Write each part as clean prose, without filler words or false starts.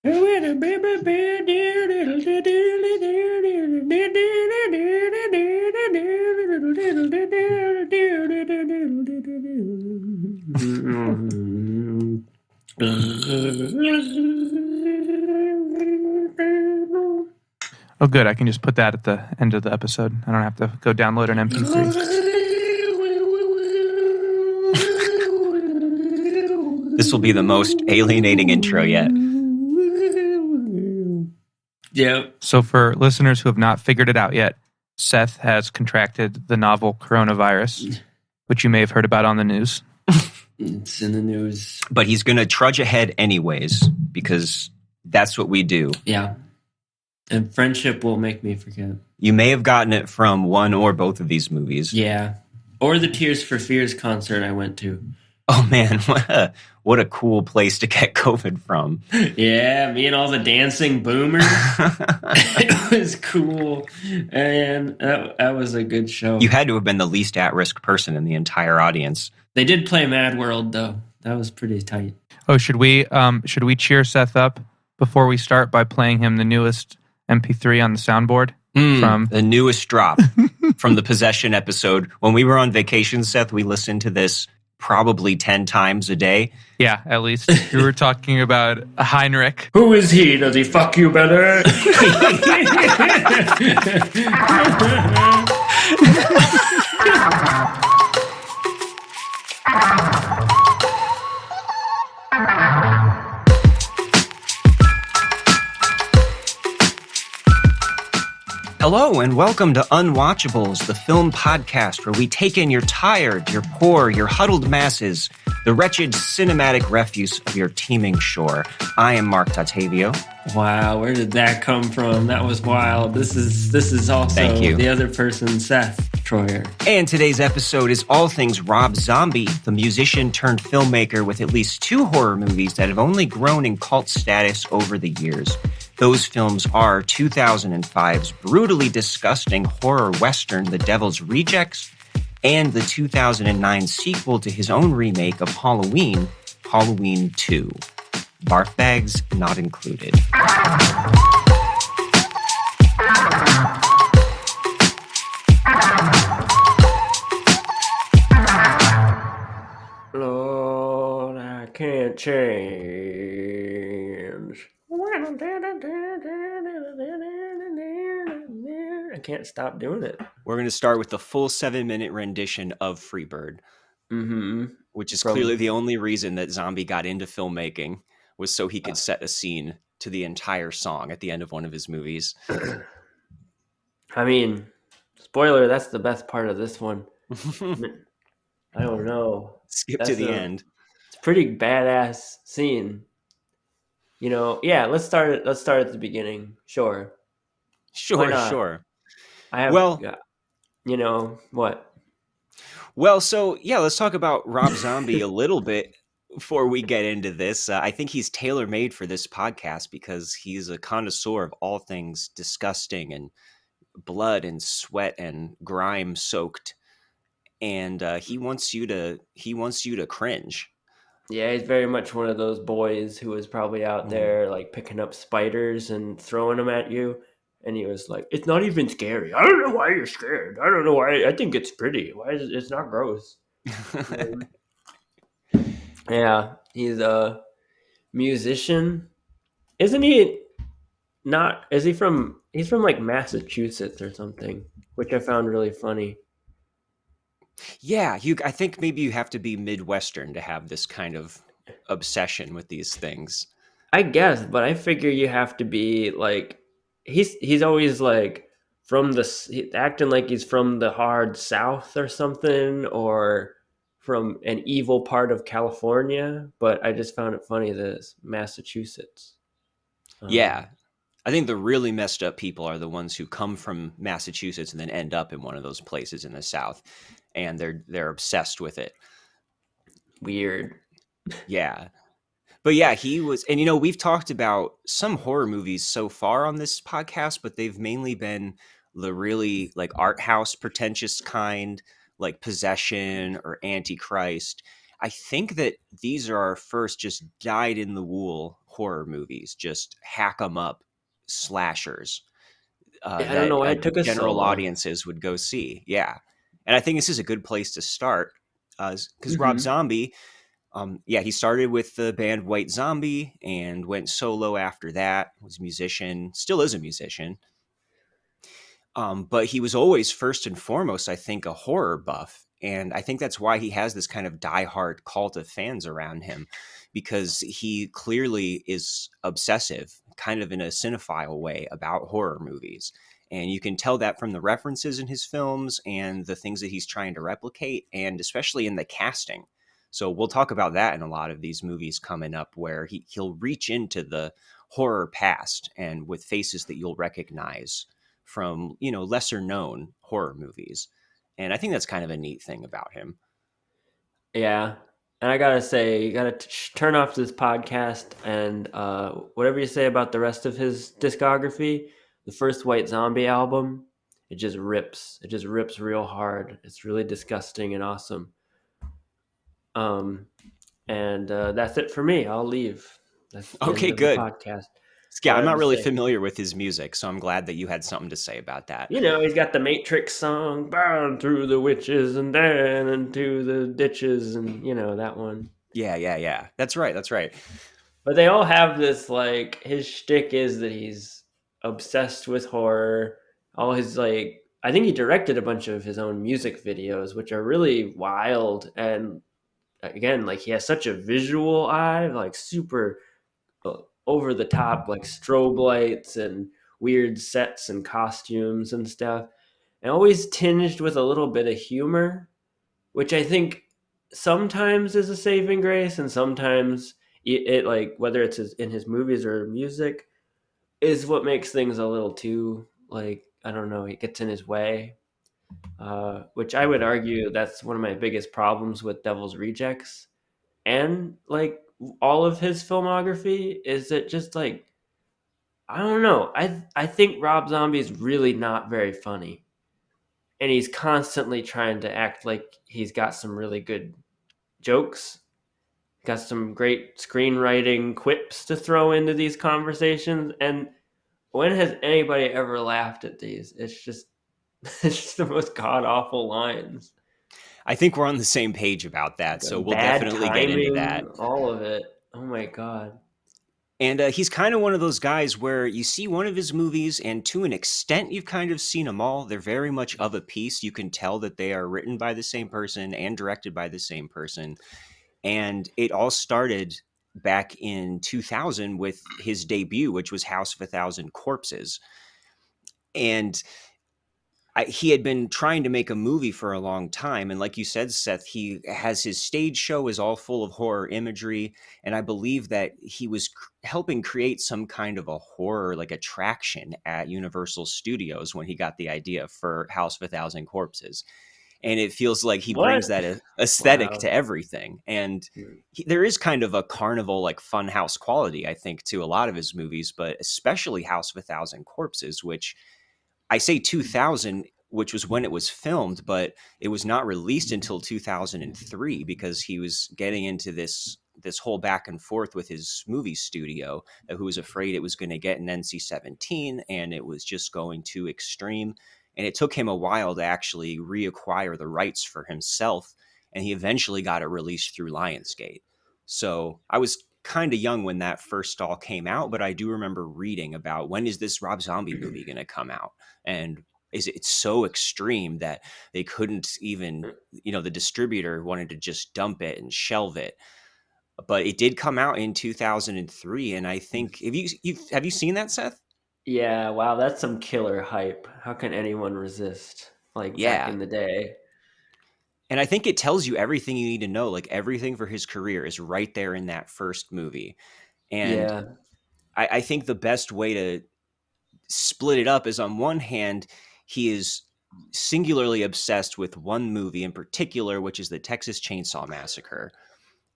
Oh, good. I can just put that at the end of the episode. I don't have to go download an MP3. This will be the most alienating intro yet. Yep. So for listeners who have not figured it out yet, Seth has contracted the novel coronavirus, which you may have heard about on the news. It's in the news. But he's going to trudge ahead anyways, because that's what we do. Yeah. And friendship will make me forget. You may have gotten it from one or both of these movies. Yeah. Or the Tears for Fears concert I went to. Oh, man. What a cool place to get COVID from. Yeah, me and all the dancing boomers. It was cool. And that was a good show. You had to have been the least at-risk person in the entire audience. They did play Mad World, though. That was pretty tight. Oh, should we cheer Seth up before we start by playing him the newest MP3 on the soundboard? From the newest drop from the Possession episode. When we were on vacation, Seth, we listened to this probably 10 times a day. Yeah, at least. We were talking about Heinrich. Who is he? Does he fuck you better? Hello and welcome to Unwatchables, the film podcast where we take in your tired, your poor, your huddled masses, the wretched cinematic refuse of your teeming shore. I am Marc Dottavio. Wow, where did that come from? That was wild. This is also Thank you. The other person, Seth Troyer. And today's episode is all things Rob Zombie, the musician-turned-filmmaker with at least 2 horror movies that have only grown in cult status over the years. Those films are 2005's brutally disgusting horror western, The Devil's Rejects, and the 2009 sequel to his own remake of Halloween, Halloween 2. Barf bags not included. Lord, I can't change. I can't stop doing it. We're going to start with the full 7-minute rendition of Freebird, which is clearly the only reason that Zombie got into filmmaking, was so he could set a scene to the entire song at the end of one of his movies. I mean, spoiler, that's the best part of this one. I don't know. Skip to the end. It's a pretty badass scene. You know, yeah, let's start at the beginning. Sure. Sure. You know, what? Well, so, yeah, let's talk about Rob Zombie a little bit before we get into this. I think he's tailor-made for this podcast because he's a connoisseur of all things disgusting and blood and sweat and grime soaked. And he wants you to cringe. Yeah, he's very much one of those boys who was probably out there like picking up spiders and throwing them at you. And he was like, "It's not even scary. I don't know why you're scared. I don't know why. I think it's pretty. Why is it's not gross?" Yeah, he's a musician. Isn't he not? Is he from? He's from like Massachusetts or something, which I found really funny. Yeah, I think maybe you have to be Midwestern to have this kind of obsession with these things. I guess, but I figure you have to be like he's always like acting like he's from the hard South or something, or from an evil part of California. But I just found it funny that it's Massachusetts. Yeah. I think the really messed up people are the ones who come from Massachusetts and then end up in one of those places in the South, and they're obsessed with it. Weird. Yeah. But yeah, he was, and we've talked about some horror movies so far on this podcast, but they've mainly been the really like art house pretentious kind, like Possession or Antichrist. I think that these are our first just dyed in the wool horror movies, just hack 'em up slashers I don't that know why it took us so general long. audiences would go see. Yeah. And I think this is a good place to start because Rob Hmm. Zombie, he started with the band White Zombie and went solo after that, was a musician, still is a musician. But he was always first and foremost, I think, a horror buff. And I think that's why he has this kind of diehard cult of fans around him, because he clearly is obsessive, kind of in a cinephile way, about horror movies. And you can tell that from the references in his films and the things that he's trying to replicate, and especially in the casting. So we'll talk about that in a lot of these movies coming up, where he'll reach into the horror past and with faces that you'll recognize from, lesser known horror movies. And I think that's kind of a neat thing about him. Yeah. And I gotta say, you gotta turn off this podcast and whatever you say about the rest of his discography, the first White Zombie album, it just rips. It just rips real hard. It's really disgusting and awesome. Um, and that's it for me. I'll leave. That's the end Okay, of the good. podcast. That's Yeah, all I I'm have not to really say. familiar with his music, so I'm glad that you had something to say about that. He's got the Matrix song, burn through the witches and then into the ditches, and that one. Yeah. That's right. That's right. But they all have this, like, his shtick is that he's obsessed with horror. All his, like, I think he directed a bunch of his own music videos, which are really wild. And again, like, he has such a visual eye, like, super over the top, like strobe lights and weird sets and costumes and stuff. And always tinged with a little bit of humor, which I think sometimes is a saving grace, and sometimes it like whether it's in his movies or music is what makes things a little too, like, I don't know, it gets in his way. Which I would argue that's one of my biggest problems with Devil's Rejects and like all of his filmography is that just like I don't know. I think Rob Zombie is really not very funny, and he's constantly trying to act like he's got some really good jokes, got some great screenwriting quips to throw into these conversations. And when has anybody ever laughed at these? It's just it's just the most god awful lines. I think we're on the same page about that, so we'll Bad definitely get into timing, that. all of it. Oh my god. And he's kind of one of those guys where you see one of his movies, and to an extent, you've kind of seen them all. They're very much of a piece. You can tell that they are written by the same person and directed by the same person. And it all started back in 2000 with his debut, which was House of a Thousand Corpses. And he had been trying to make a movie for a long time. And like you said, Seth, he has his stage show is all full of horror imagery. And I believe that he was helping create some kind of a horror like attraction at Universal Studios when he got the idea for House of a Thousand Corpses. And it feels like he What? brings that aesthetic Wow. to everything. And there is kind of a carnival, like funhouse quality, I think, to a lot of his movies, but especially House of a Thousand Corpses, which I say 2000, which was when it was filmed, but it was not released until 2003 because he was getting into this whole back and forth with his movie studio, who was afraid it was going to get an NC-17 and it was just going too extreme. And it took him a while to actually reacquire the rights for himself, and he eventually got it released through Lionsgate. So I was kind of young when that first all came out, but I do remember reading about when is this Rob Zombie movie going to come out, and it's so extreme that they couldn't even, the distributor wanted to just dump it and shelve it. But it did come out in 2003, and I think have you seen that, Seth? Yeah, wow, that's some killer hype. How can anyone resist? Like back Yeah. in the day. And I think it tells you everything you need to know. Like everything for his career is right there in that first movie. And Yeah. I think the best way to split it up is, on one hand, he is singularly obsessed with one movie in particular, which is the Texas Chainsaw Massacre.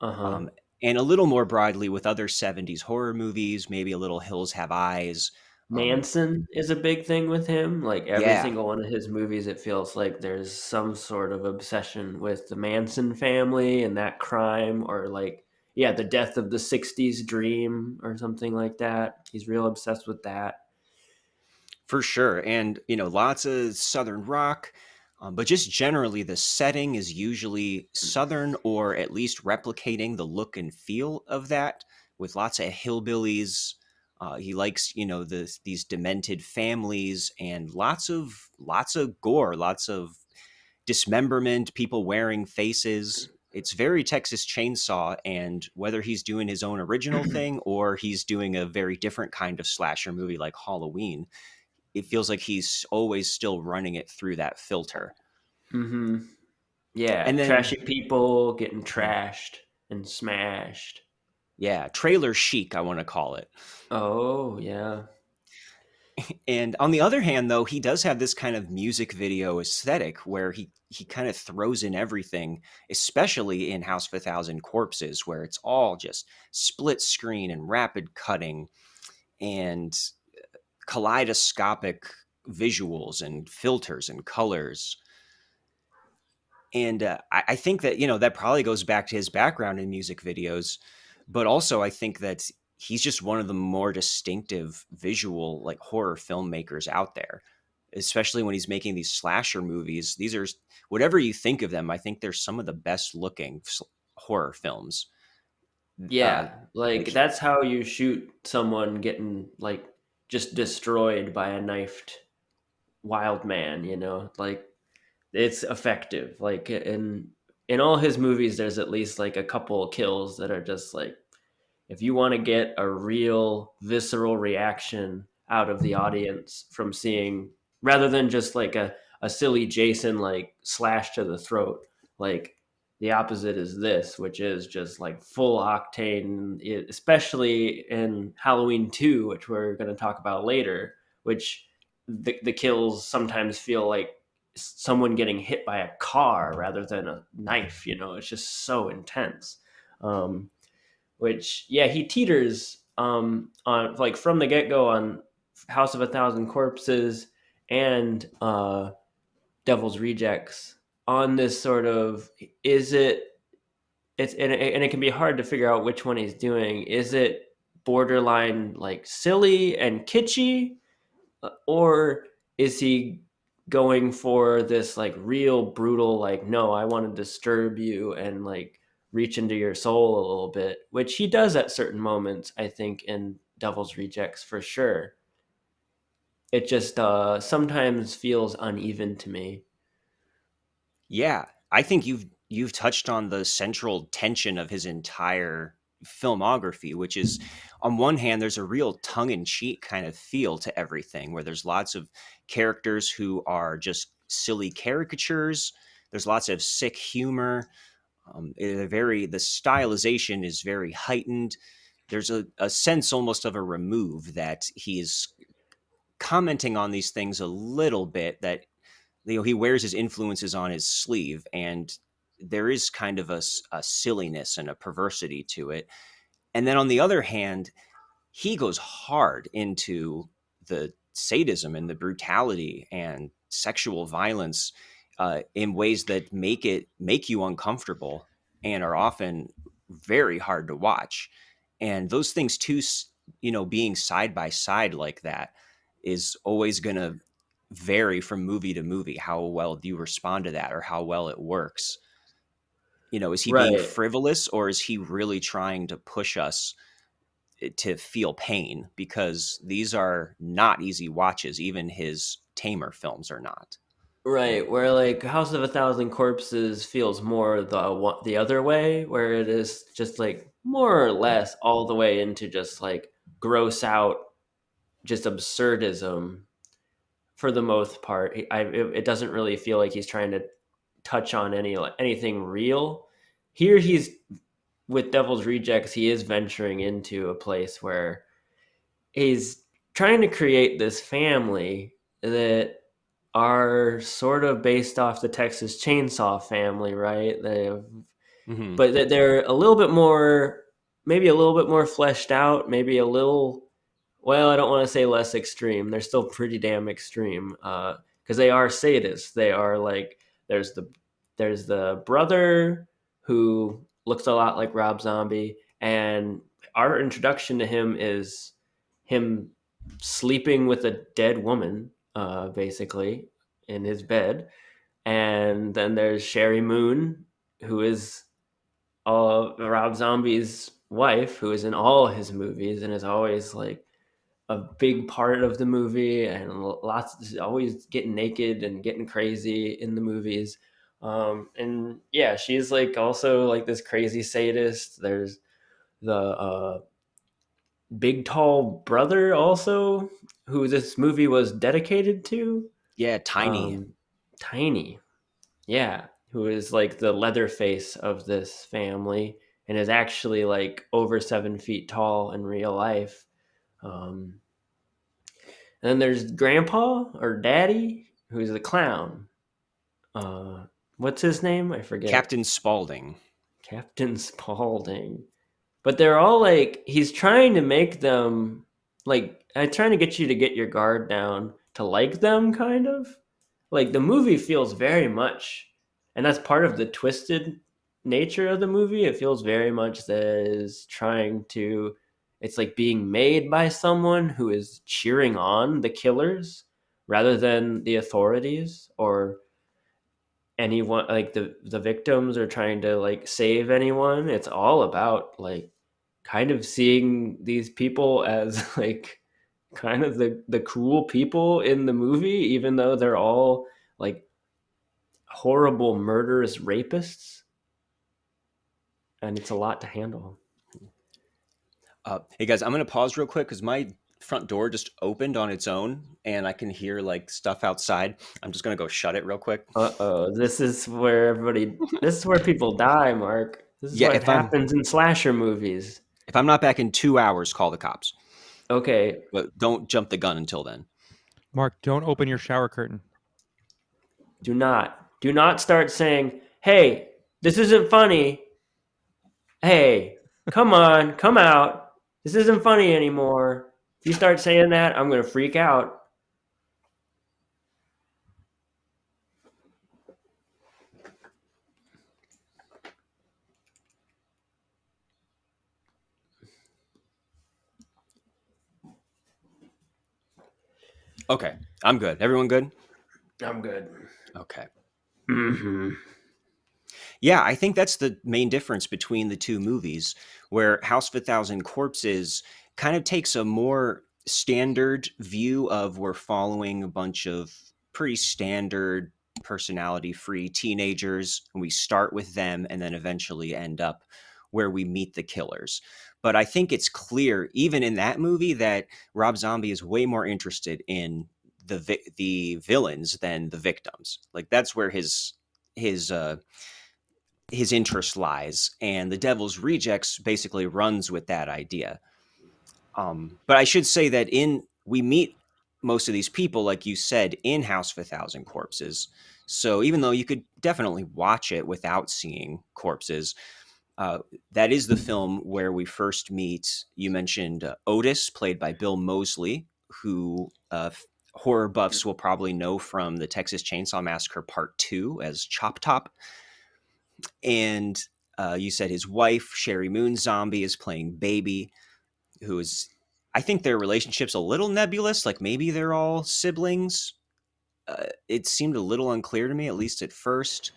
Uh-huh. Um, and a little more broadly with other 70s horror movies, maybe a little Hills Have Eyes. Manson is a big thing with him. Like every Yeah. single one of his movies, it feels like there's some sort of obsession with the Manson family and that crime, or like yeah, the death of the 60s dream or something like that. He's real obsessed with that. For sure. And, lots of Southern rock, but just generally the setting is usually Southern or at least replicating the look and feel of that with lots of hillbillies. He likes, these demented families and lots of gore, lots of dismemberment, people wearing faces. It's very Texas Chainsaw, and whether he's doing his own original thing or he's doing a very different kind of slasher movie like Halloween, it feels like he's always still running it through that filter. Mm-hmm. Yeah, And then, trashy people getting trashed and smashed. yeah, trailer chic, I want to call it. Oh, yeah. And on the other hand, though, he does have this kind of music video aesthetic where he kind of throws in everything, especially in House of a Thousand Corpses, where it's all just split screen and rapid cutting and kaleidoscopic visuals and filters and colors. And I think that, that probably goes back to his background in music videos. But also, I think that he's just one of the more distinctive visual, like horror filmmakers out there, especially when he's making these slasher movies. These are, whatever you think of them, I think they're some of the best looking horror films. Yeah, like Like, that's how you shoot someone getting like just destroyed by a knifed wild man, Like it's effective. Like in all his movies there's at least like a couple kills that are just like, if you want to get a real visceral reaction out of the audience from seeing, rather than just like a silly Jason like slash to the throat, like the opposite is this, which is just like full octane, especially in Halloween 2, which we're going to talk about later, which the kills sometimes feel like someone getting hit by a car rather than a knife. It's just so intense. Which, yeah, he teeters on like from the get-go on House of a Thousand Corpses and Devil's Rejects on this sort of, is it, it's and it can be hard to figure out which one he's doing. Is it borderline like silly and kitschy, or is he going for this like real brutal, like, no, I want to disturb you and like reach into your soul a little bit, which he does at certain moments, I think, in Devil's Rejects for sure. It just sometimes feels uneven to me. yeah, I think you've touched on the central tension of his entire filmography, which is, on one hand, there's a real tongue-in-cheek kind of feel to everything, where there's lots of characters who are just silly caricatures. There's lots of sick humor. The stylization is very heightened. There's a sense almost of a remove that he's commenting on these things a little bit, that he wears his influences on his sleeve, and there is kind of a silliness and a perversity to it. And then on the other hand, he goes hard into the sadism and the brutality and sexual violence in ways that make you uncomfortable and are often very hard to watch. And those things too, being side by side like that is always going to vary from movie to movie, how well you respond to that or how well it works. Is he being Right. frivolous, or is he really trying to push us to feel pain? Because these are not easy watches. Even his tamer films are not. Right, where like House of a Thousand Corpses feels more the other way, where it is just like more or less all the way into just like gross out, just absurdism for the most part. It doesn't really feel like he's trying to touch on anything real. Here he's, with Devil's Rejects, he is venturing into a place where he's trying to create this family that are sort of based off the Texas Chainsaw family, right? Mm-hmm. But they're a little bit more, maybe a little bit more fleshed out, maybe a little, well, I don't want to say less extreme. They're still pretty damn extreme because they are sadists. They are like, there's the brother who looks a lot like Rob Zombie, and our introduction to him is him sleeping with a dead woman, basically in his bed. And then there's Sherry Moon, who is Rob Zombie's wife, who is in all his movies and is always like a big part of the movie, and always getting naked and getting crazy in the movies. And yeah, she's like also like this crazy sadist. There's the big tall brother also, who this movie was dedicated to. Yeah, Tiny. Tiny, yeah, who is like the leather face of this family and is actually like over 7 feet tall in real life. And then there's Grandpa or Daddy, who's the clown. What's his name? I forget. Captain Spaulding. Captain Spaulding. But they're all like, he's trying to make them like, I'm trying to get you to get your guard down to like them, kind of. Like the movie feels very much, and that's part of the twisted nature of the movie. It feels very much that it is trying to, it's like being made by someone who is cheering on the killers rather than the authorities or anyone, like the victims are trying to like save anyone. It's all about like kind of seeing these people as like kind of the cruel people in the movie, even though they're all like horrible murderous rapists, and it's a lot to handle. Hey guys, I'm gonna pause real quick because my front door just opened on its own and I can hear like stuff outside. I'm just gonna go shut it real quick. This is where people die, Mark. This is what happens in slasher movies. If I'm not back in 2 hours, call the cops. Okay. But don't jump the gun until then. Mark, don't open your shower curtain. Do not start saying, hey, this isn't funny. Hey, come on, come out. This isn't funny anymore. If you start saying that, I'm going to freak out. Okay, I'm good. Everyone good? I'm good. Okay. Mm-hmm. Yeah, I think that's the main difference between the two movies, where House of a Thousand Corpses kind of takes a more standard view of we're following a bunch of pretty standard personality-free teenagers, and we start with them and then eventually end up where we meet the killers. But I think it's clear, even in that movie, that Rob Zombie is way more interested in the villains than the victims. Like that's where his interest lies, and The Devil's Rejects basically runs with that idea. But I should say that we meet most of these people, like you said, in House of a Thousand Corpses. So even though you could definitely watch it without seeing corpses, that is the film where we first meet. You mentioned Otis, played by Bill Moseley, who horror buffs will probably know from the Texas Chainsaw Massacre Part 2 as Chop Top. And you said his wife, Sherry Moon Zombie, is playing Baby, who is, I think their relationship's a little nebulous. Like maybe they're all siblings. It seemed a little unclear to me, at least at first.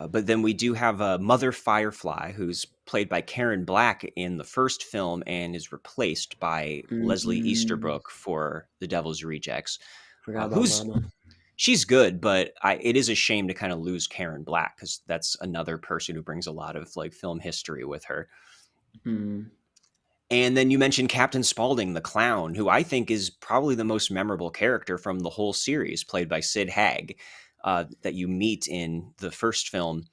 But then we do have Mother Firefly, who's played by Karen Black in the first film and is replaced by Leslie Easterbrook for The Devil's Rejects. Forgot about Mama. She's good, but it is a shame to kind of lose Karen Black because that's another person who brings a lot of like film history with her. Mm. And then you mentioned Captain Spaulding, the clown, who I think is probably the most memorable character from the whole series, played by Sid Haig, that you meet in the first film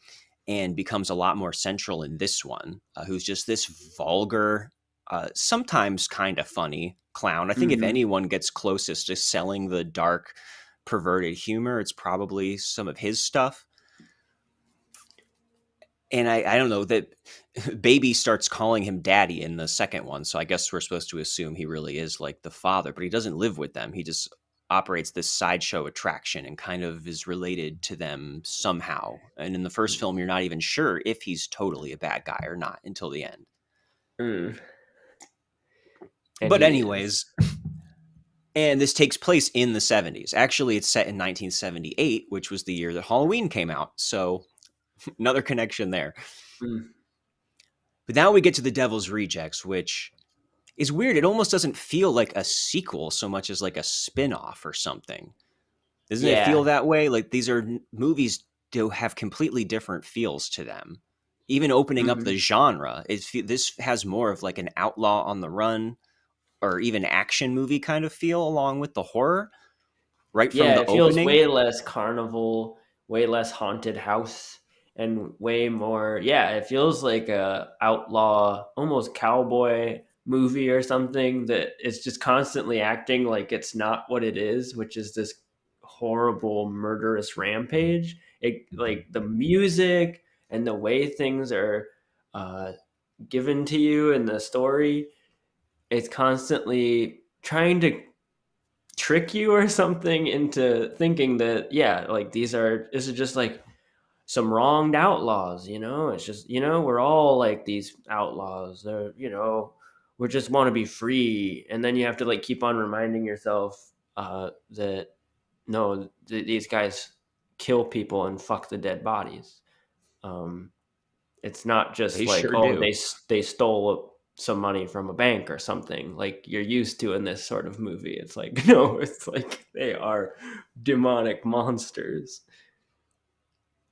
and becomes a lot more central in this one, who's just this vulgar, sometimes kind of funny clown. I think if anyone gets closest to selling the dark, perverted humor, it's probably some of his stuff. And I don't know, that Baby starts calling him daddy in the second one, so I guess we're supposed to assume he really is like the father, but he doesn't live with them. He just operates this sideshow attraction and kind of is related to them somehow. And in the first film, you're not even sure if he's totally a bad guy or not until the end. Mm. And But he is. anyways, and this takes place in the 70s. Actually, it's set in 1978, which was the year that Halloween came out. So another connection there. Mm. But now we get to The Devil's Rejects, which is weird. It almost doesn't feel like a sequel so much as like a spin-off or something. Doesn't it feel Yeah. that way? Like these are movies do have completely different feels to them. Even opening up the genre, this has more of like an outlaw on the run or even action movie kind of feel along with the horror right from Yeah, the it feels opening. way less carnival, way less haunted house, and way more. Yeah, it feels like a outlaw, almost cowboy movie or something that is just constantly acting like it's not what it is, which is this horrible murderous rampage. It like the music and the way things are uh, given to you in the story. It's constantly trying to trick you or something into thinking that like this is just like some wronged outlaws, it's just, we're all like these outlaws, they're, we just want to be free. And then you have to like keep on reminding yourself that no, these guys kill people and fuck the dead bodies. um it's not just They like, sure oh, do. they stole some money from a bank or something like you're used to in this sort of movie. It's like, no, it's like they are demonic monsters.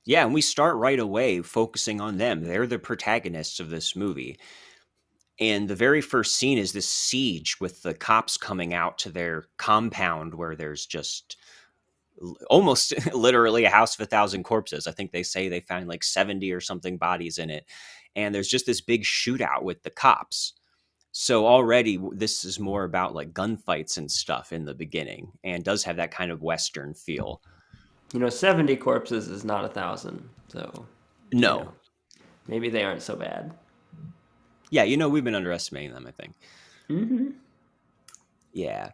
Yeah, and we start right away focusing on them. They're the protagonists of this movie. And the very first scene is this siege with the cops coming out to their compound where there's just almost literally a house of 1,000 corpses. I think they say they found like 70 or something bodies in it. And there's just this big shootout with the cops. So already this is more about like gunfights and stuff in the beginning and does have that kind of Western feel. 70 corpses is not 1,000, so No. maybe they aren't so bad. Yeah, we've been underestimating them, I think. Yeah.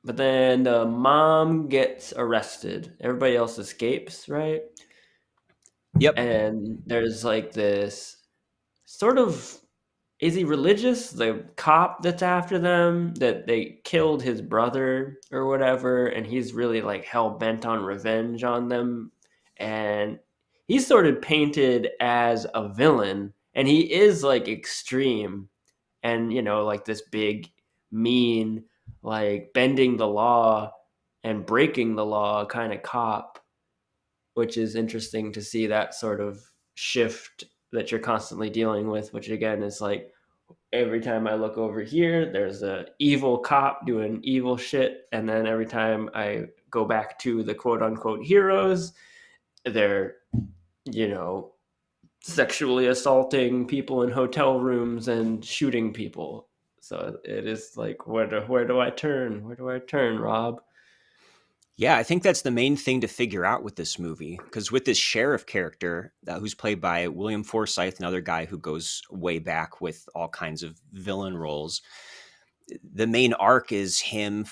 But then the mom gets arrested, everybody else escapes, right? Yep. And there's like this sort of, is he religious? The cop that's after them, that they killed his brother or whatever, and he's really like hell bent on revenge on them. And he's sort of painted as a villain, and he is like extreme and, like this big, mean, like bending the law and breaking the law kind of cop, which is interesting to see that sort of shift that you're constantly dealing with, which again is like, every time I look over here, there's a evil cop doing evil shit, and then every time I go back to the quote unquote heroes, they're, sexually assaulting people in hotel rooms and shooting people. So it is like, where do I turn? Where do I turn, Rob? Yeah, I think that's the main thing to figure out with this movie. Because with this sheriff character, who's played by William Forsythe, another guy who goes way back with all kinds of villain roles, the main arc is him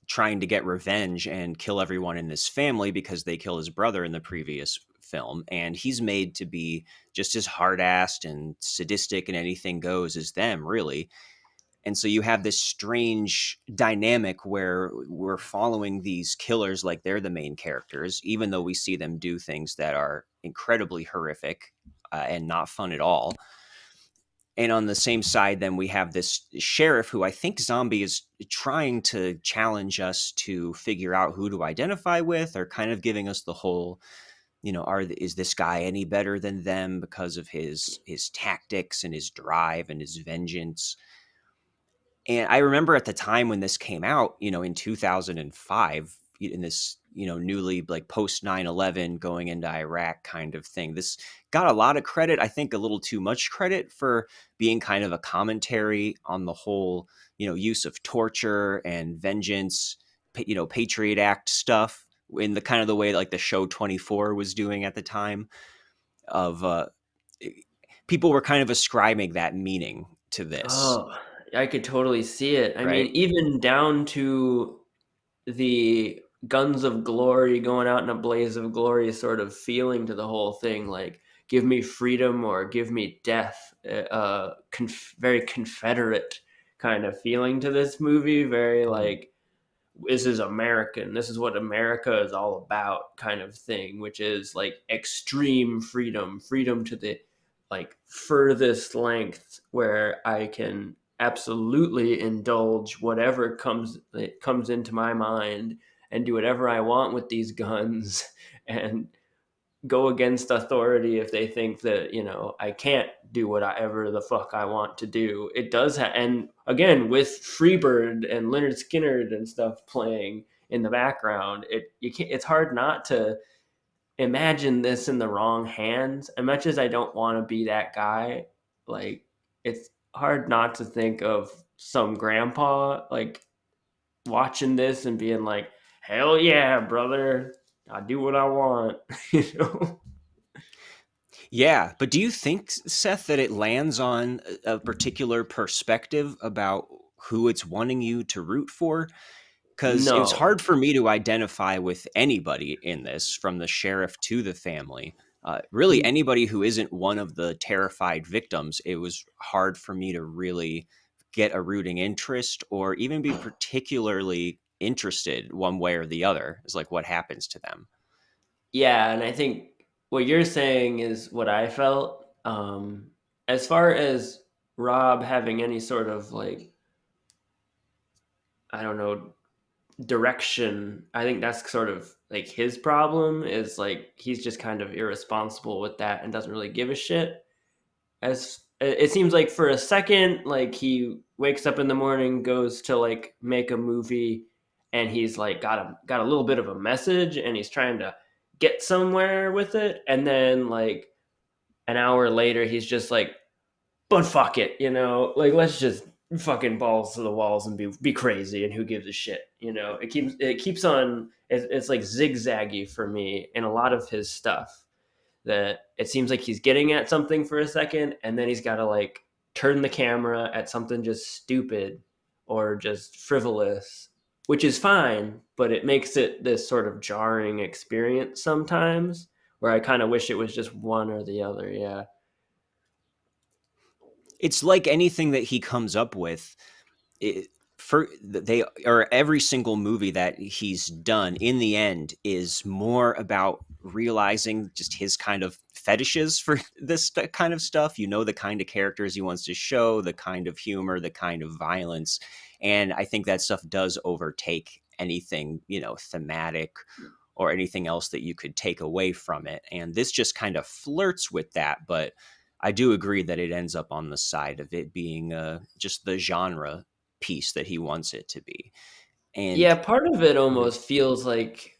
trying to get revenge and kill everyone in this family because they killed his brother in the previous film. And he's made to be just as hard-assed and sadistic and anything goes as them, really. And so you have this strange dynamic where we're following these killers like they're the main characters, even though we see them do things that are incredibly horrific and not fun at all. And on the same side, then we have this sheriff who I think Zombie is trying to challenge us to figure out who to identify with, or kind of giving us the whole, is this guy any better than them because of his tactics and his drive and his vengeance? And I remember at the time when this came out, in 2005, in this, newly like post 9/11 going into Iraq kind of thing, this got a lot of credit. I think a little too much credit for being kind of a commentary on the whole, use of torture and vengeance, Patriot Act stuff in the kind of the way like the show 24 was doing at the time of, people were kind of ascribing that meaning to this, Oh, I could totally see it. I mean, right? even down to the guns of glory, going out in a blaze of glory sort of feeling to the whole thing, like give me freedom or give me death. Very Confederate kind of feeling to this movie. Very like, this is American. This is what America is all about, kind of thing, which is like extreme freedom, freedom to the like furthest length where I can absolutely indulge whatever comes into my mind and do whatever I want with these guns and go against authority if they think that, you know, I can't do whatever the fuck I want to do. It does and again with Freebird and Leonard Skinner and stuff playing in the background, it's hard not to imagine this in the wrong hands. As much as I don't want to be that guy, like it's hard not to think of some grandpa like watching this and being like, hell yeah, brother, I do what I want. You know. Yeah, but do you think, Seth, that it lands on a particular perspective about who it's wanting you to root for? Because it was No. hard for me to identify with anybody in this, from the sheriff to the family. Really, anybody who isn't one of the terrified victims, it was hard for me to really get a rooting interest or even be particularly interested one way or the other. It's like what happens to them. Yeah, and I think what you're saying is what I felt. As far as Rob having any sort of like, I don't know, direction, I think that's sort of like his problem is like he's just kind of irresponsible with that and doesn't really give a shit. As it seems like for a second, like he wakes up in the morning, goes to like make a movie, and he's like got a little bit of a message, and he's trying to get somewhere with it, and then like an hour later, he's just like, but fuck it, you know, like let's just fucking balls to the walls and be crazy, and who gives a shit, you know? It keeps on. It's like zigzaggy for me in a lot of his stuff that it seems like he's getting at something for a second and then he's got to like turn the camera at something just stupid or just frivolous, which is fine, but it makes it this sort of jarring experience sometimes where I kind of wish it was just one or the other. Yeah. It's like anything that he comes up with. It, for they or every single movie that he's done in the end is more about realizing just his kind of fetishes for this kind of stuff. You know, the kind of characters he wants to show, the kind of humor, the kind of violence. And I think that stuff does overtake anything, you know, thematic or anything else that you could take away from it. And this just kind of flirts with that. But I do agree that it ends up on the side of it being just the genre piece that he wants it to be. And Yeah, part of it almost feels like,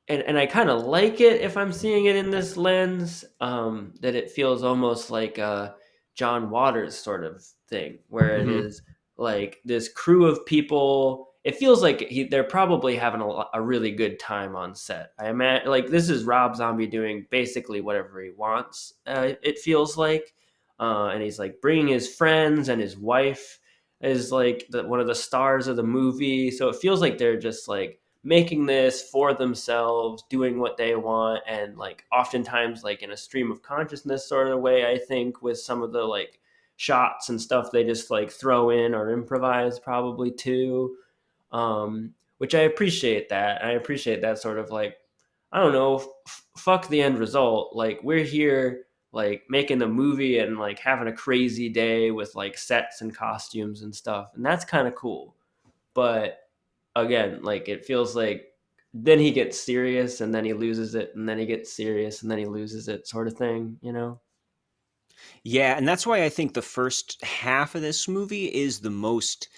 and I kind of like it if I'm seeing it in this lens, that it feels almost like a John Waters sort of thing, where it Mhm. is like this crew of people. It feels like they're probably having a really good time on set. I imagine like this is Rob Zombie doing basically whatever he wants. It feels like, and he's like bringing his friends and his wife is like one of the stars of the movie. So it feels like they're just like making this for themselves, doing what they want, and like oftentimes like in a stream of consciousness sort of way, I think, with some of the like shots and stuff they just like throw in or improvise probably too. Which I appreciate that. I appreciate that sort of like, I don't know, fuck the end result. Like we're here like making the movie and like having a crazy day with like sets and costumes and stuff. And that's kind of cool. But again, like it feels like then he gets serious and then he loses it and then he gets serious and then he loses it sort of thing, you know? Yeah, and that's why I think the first half of this movie is the most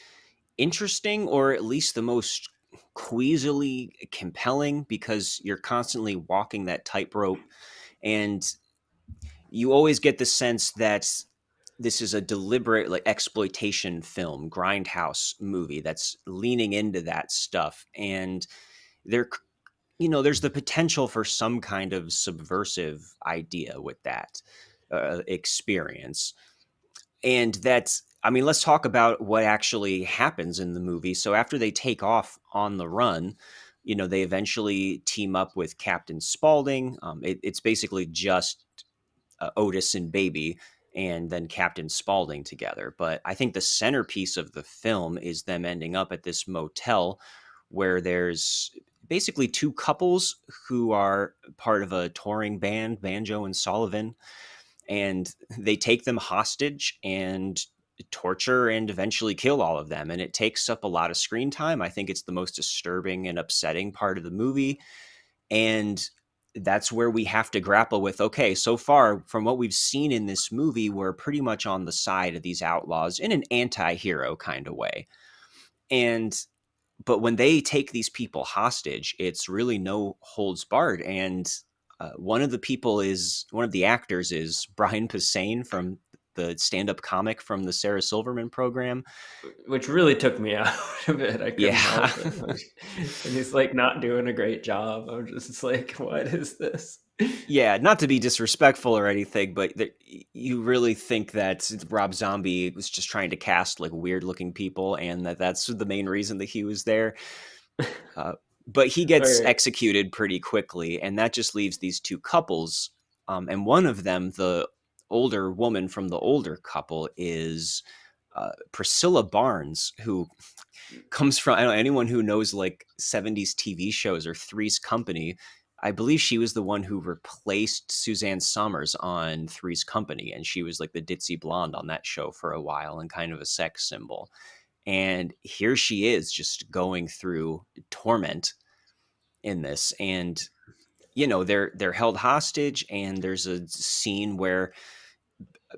interesting, or at least the most queasily compelling, because you're constantly walking that tightrope, and you always get the sense that this is a deliberate like exploitation film, grindhouse movie that's leaning into that stuff. And there, you know, there's the potential for some kind of subversive idea with that experience. And that's, I mean, let's talk about what actually happens in the movie. So after they take off on the run, They eventually team up with Captain Spaulding. It's basically just Otis and Baby and then Captain Spaulding together. But I think the centerpiece of the film is them ending up at this motel where there's basically two couples who are part of a touring band, Banjo and Sullivan, and they take them hostage and torture and eventually kill all of them. And it takes up a lot of screen time. I think it's the most disturbing and upsetting part of the movie. And that's where we have to grapple with, okay, so far from what we've seen in this movie, we're pretty much on the side of these outlaws in an anti-hero kind of way. But when they take these people hostage, it's really no holds barred. And one of the actors is Brian Posehn from the stand-up comic from the Sarah Silverman program, which really took me out of it. I couldn't help it. And he's like not doing a great job. I'm just like, what is this? Yeah, not to be disrespectful or anything, but you really think that Rob Zombie was just trying to cast like weird looking people, and that's the main reason that he was there. But he gets executed pretty quickly, and that just leaves these two couples. And one of them, the older woman from the older couple, is Priscilla Barnes, who comes from, I don't know, anyone who knows like 70s TV shows or Three's Company. I believe she was the one who replaced Suzanne Somers on Three's Company, and she was like the ditzy blonde on that show for a while and kind of a sex symbol. And here she is just going through torment in this. And, they're held hostage, and there's a scene where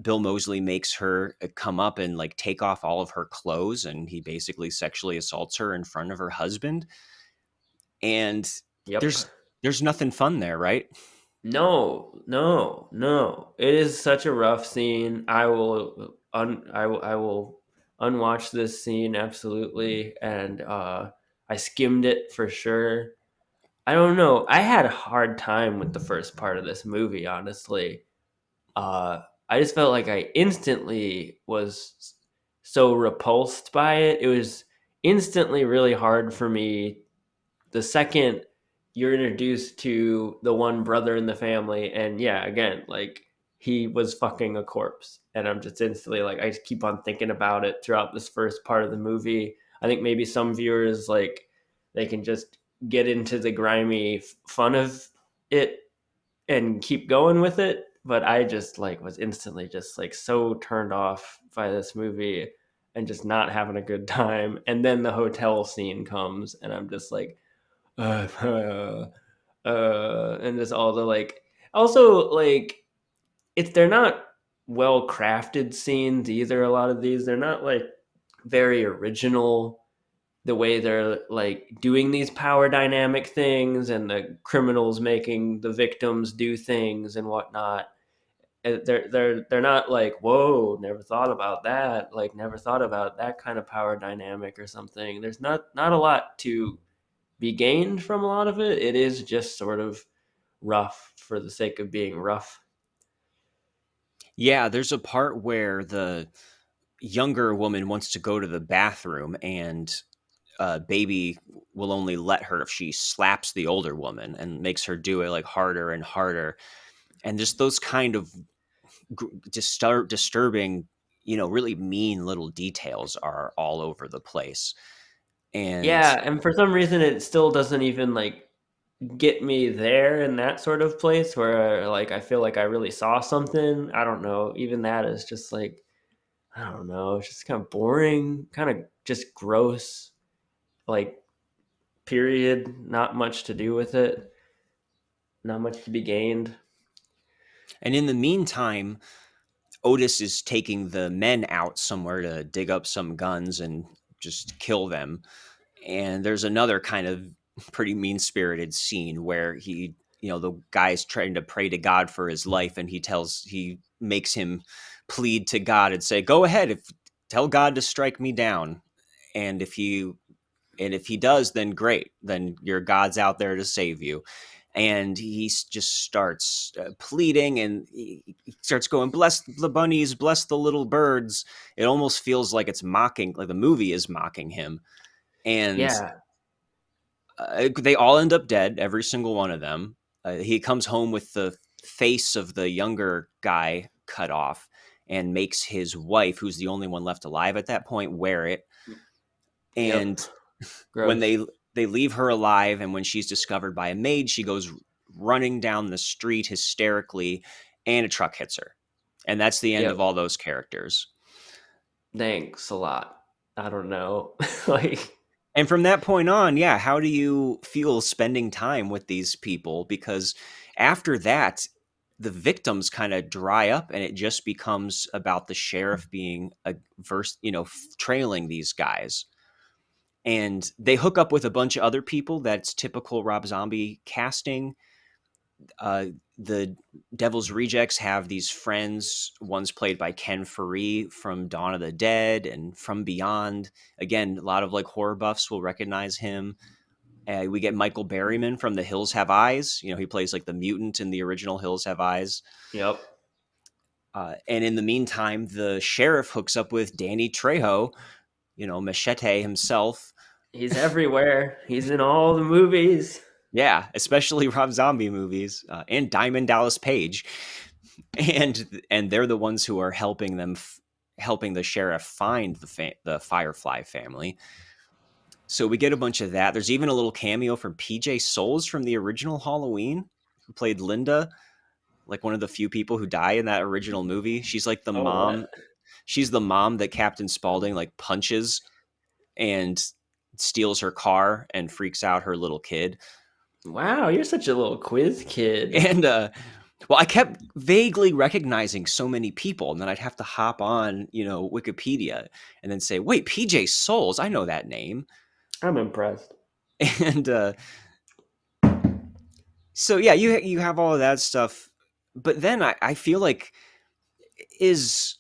Bill Moseley makes her come up and like take off all of her clothes, and he basically sexually assaults her in front of her husband. And there's nothing fun there, right? No. It is such a rough scene. I will unwatch this scene absolutely, and I skimmed it for sure. I don't know. I had a hard time with the first part of this movie, honestly. I just felt like I instantly was so repulsed by it. It was instantly really hard for me the second you're introduced to the one brother in the family, and yeah, again, like he was fucking a corpse, and I'm just instantly like, I just keep on thinking about it throughout this first part of the movie. I think maybe some viewers like they can just get into the grimy fun of it and keep going with it, but I just like was instantly just like so turned off by this movie and just not having a good time. And then the hotel scene comes, and I'm just like, and just all the like, also like, they're not well crafted scenes either. A lot of these, they're not like very original, the way they're like doing these power dynamic things and the criminals making the victims do things and whatnot. They're not like, whoa, never thought about that, like never thought about that kind of power dynamic or something. There's not a lot to be gained from a lot of it. It is just sort of rough for the sake of being rough. Yeah, there's a part where the younger woman wants to go to the bathroom, and Baby will only let her if she slaps the older woman and makes her do it like harder and harder. And just those kind of disturbing, really mean little details are all over the place. And yeah, and for some reason it still doesn't even like get me there in that sort of place where like I feel like I really saw something. I don't know. Even that is just like, I don't know. It's just kind of boring, kind of just gross. Like, period. Not much to do with it. Not much to be gained. And in the meantime, Otis is taking the men out somewhere to dig up some guns and just kill them. And there's another kind of pretty mean-spirited scene where he, the guy's trying to pray to God for his life, and he makes him plead to God and say, "Go ahead, tell God to strike me down. And if he does, then great. Then your God's out there to save you." And he just starts pleading, and he starts going, "Bless the bunnies, bless the little birds." It almost feels like it's mocking, like the movie is mocking him. And yeah, They all end up dead, every single one of them. He comes home with the face of the younger guy cut off and makes his wife, who's the only one left alive at that point, wear it. And when they leave her alive, and when she's discovered by a maid, she goes running down the street hysterically, and a truck hits her. And that's the end of all those characters. Thanks a lot. I don't know. And from that point on, how do you feel spending time with these people? Because after that, the victims kind of dry up, and it just becomes about the sheriff being trailing these guys. And they hook up with a bunch of other people. That's typical Rob Zombie casting. The Devil's Rejects have these friends. One's played by Ken Faree from Dawn of the Dead and From Beyond. Again, a lot of horror buffs will recognize him. We get Michael Berryman from The Hills Have Eyes. He plays the mutant in the original Hills Have Eyes. Yep. And in the meantime, the sheriff hooks up with Danny Trejo, Machete himself. He's everywhere. He's in all the movies. Yeah, especially Rob Zombie movies, and Diamond Dallas Page, and they're the ones who are helping the sheriff find the Firefly family. So we get a bunch of that. There's even a little cameo from PJ Soles from the original Halloween, who played Linda, one of the few people who die in that original movie. She's the mom. What? She's the mom that Captain Spaulding punches and steals her car and freaks out her little kid. Wow, you're such a little quiz kid. And I kept vaguely recognizing so many people, and then I'd have to hop on, Wikipedia, and then say, "Wait, PJ Soles, I know that name." I'm impressed. And so you have all of that stuff, but then I feel is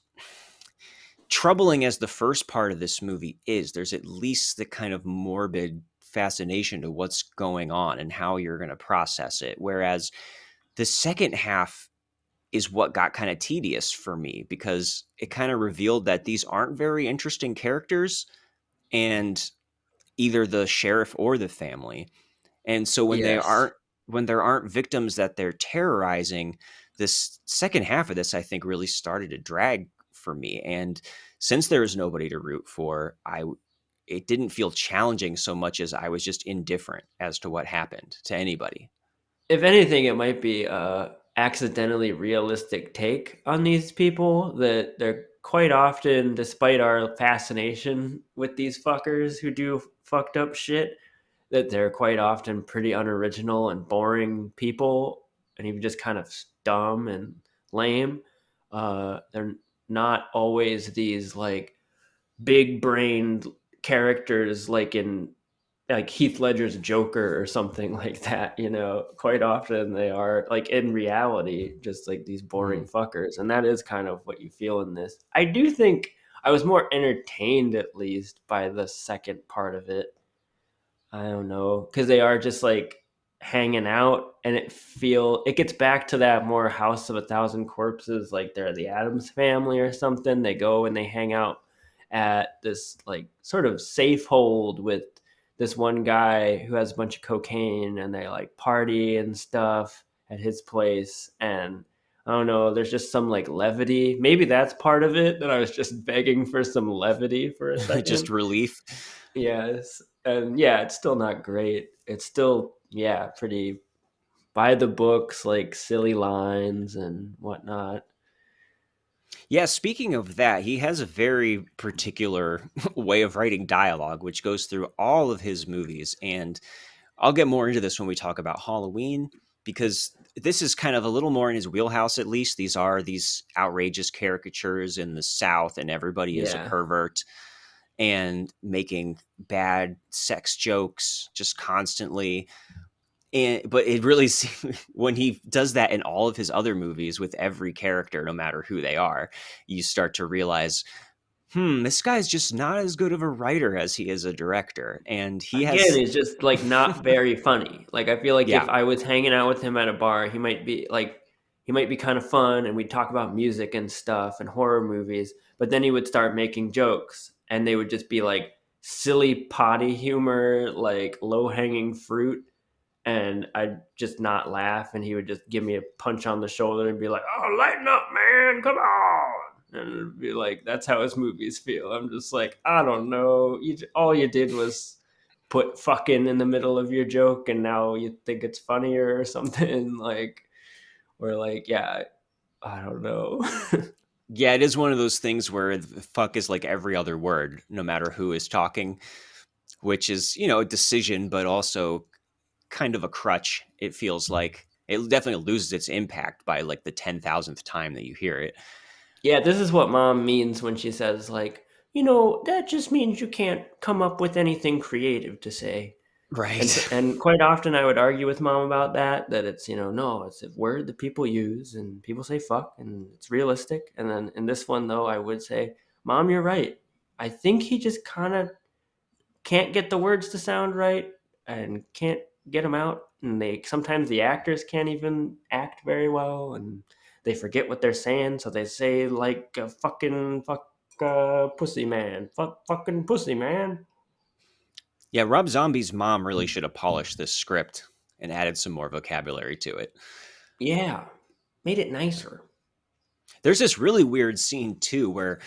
troubling as the first part of this movie is, there's at least the kind of morbid fascination to what's going on and how you're going to process it. Whereas the second half is what got kind of tedious for me, because it kind of revealed that these aren't very interesting characters, and either the sheriff or the family. And so when there aren't victims that they're terrorizing, this second half of this, I think, really started to drag for me. And since there was nobody to root for, it didn't feel challenging so much as I was just indifferent as to what happened to anybody. If anything, it might be a accidentally realistic take on these people, that they're quite often, despite our fascination with these fuckers who do fucked up shit, that they're quite often pretty unoriginal and boring people, and even just kind of dumb and lame. They're not always these big brained characters in Heath Ledger's Joker or something like that. Quite often they are in reality just these boring fuckers, and that is kind of what you feel in this. I do think I was more entertained, at least, by the second part of it. I don't know, because they are just hanging out, and it gets back to that more House of a Thousand Corpses, they're the Addams Family or something. They go and they hang out at this sort of safe hold with this one guy who has a bunch of cocaine, and they party and stuff at his place. And I don't know, there's just some levity. Maybe that's part of it, that I was just begging for some levity for a second. Just relief. Yes. And it's still not great. It's still, pretty by the books, silly lines and whatnot. Yeah, speaking of that, he has a very particular way of writing dialogue, which goes through all of his movies. And I'll get more into this when we talk about Halloween, because this is kind of a little more in his wheelhouse, at least. These are these outrageous caricatures in the South, and everybody is a pervert and making bad sex jokes just constantly. But it really, when he does that in all of his other movies with every character, no matter who they are, you start to realize, this guy's just not as good of a writer as he is a director. And he's just not very funny. I feel if I was hanging out with him at a bar, he might be kind of fun, and we'd talk about music and stuff and horror movies, but then he would start making jokes, and they would just be silly potty humor, like low hanging fruit, and I'd just not laugh, and he would just give me a punch on the shoulder and be like, "Oh, lighten up, man! Come on!" And it'd be like, that's how his movies feel. I'm just like, I don't know. All you did was put "fucking" in the middle of your joke, and now you think it's funnier or something. Like, or like, yeah, I don't know. Yeah, it is one of those things where the fuck is like every other word, no matter who is talking, which is, a decision, but also kind of a crutch. It feels like it definitely loses its impact by like the 10,000th time that you hear it. Yeah, this is what mom means when she says, like, that just means you can't come up with anything creative to say. Right. And quite often I would argue with mom about that it's, no, it's a word that people use and people say fuck and it's realistic. And then in this one, though, I would say, Mom, you're right. I think he just kind of can't get the words to sound right and can't get them out. And sometimes the actors can't even act very well and they forget what they're saying. So they say like fucking fuck pussy man, fucking pussy man. Yeah, Rob Zombie's mom really should have polished this script and added some more vocabulary to it. Yeah, made it nicer. There's this really weird scene too where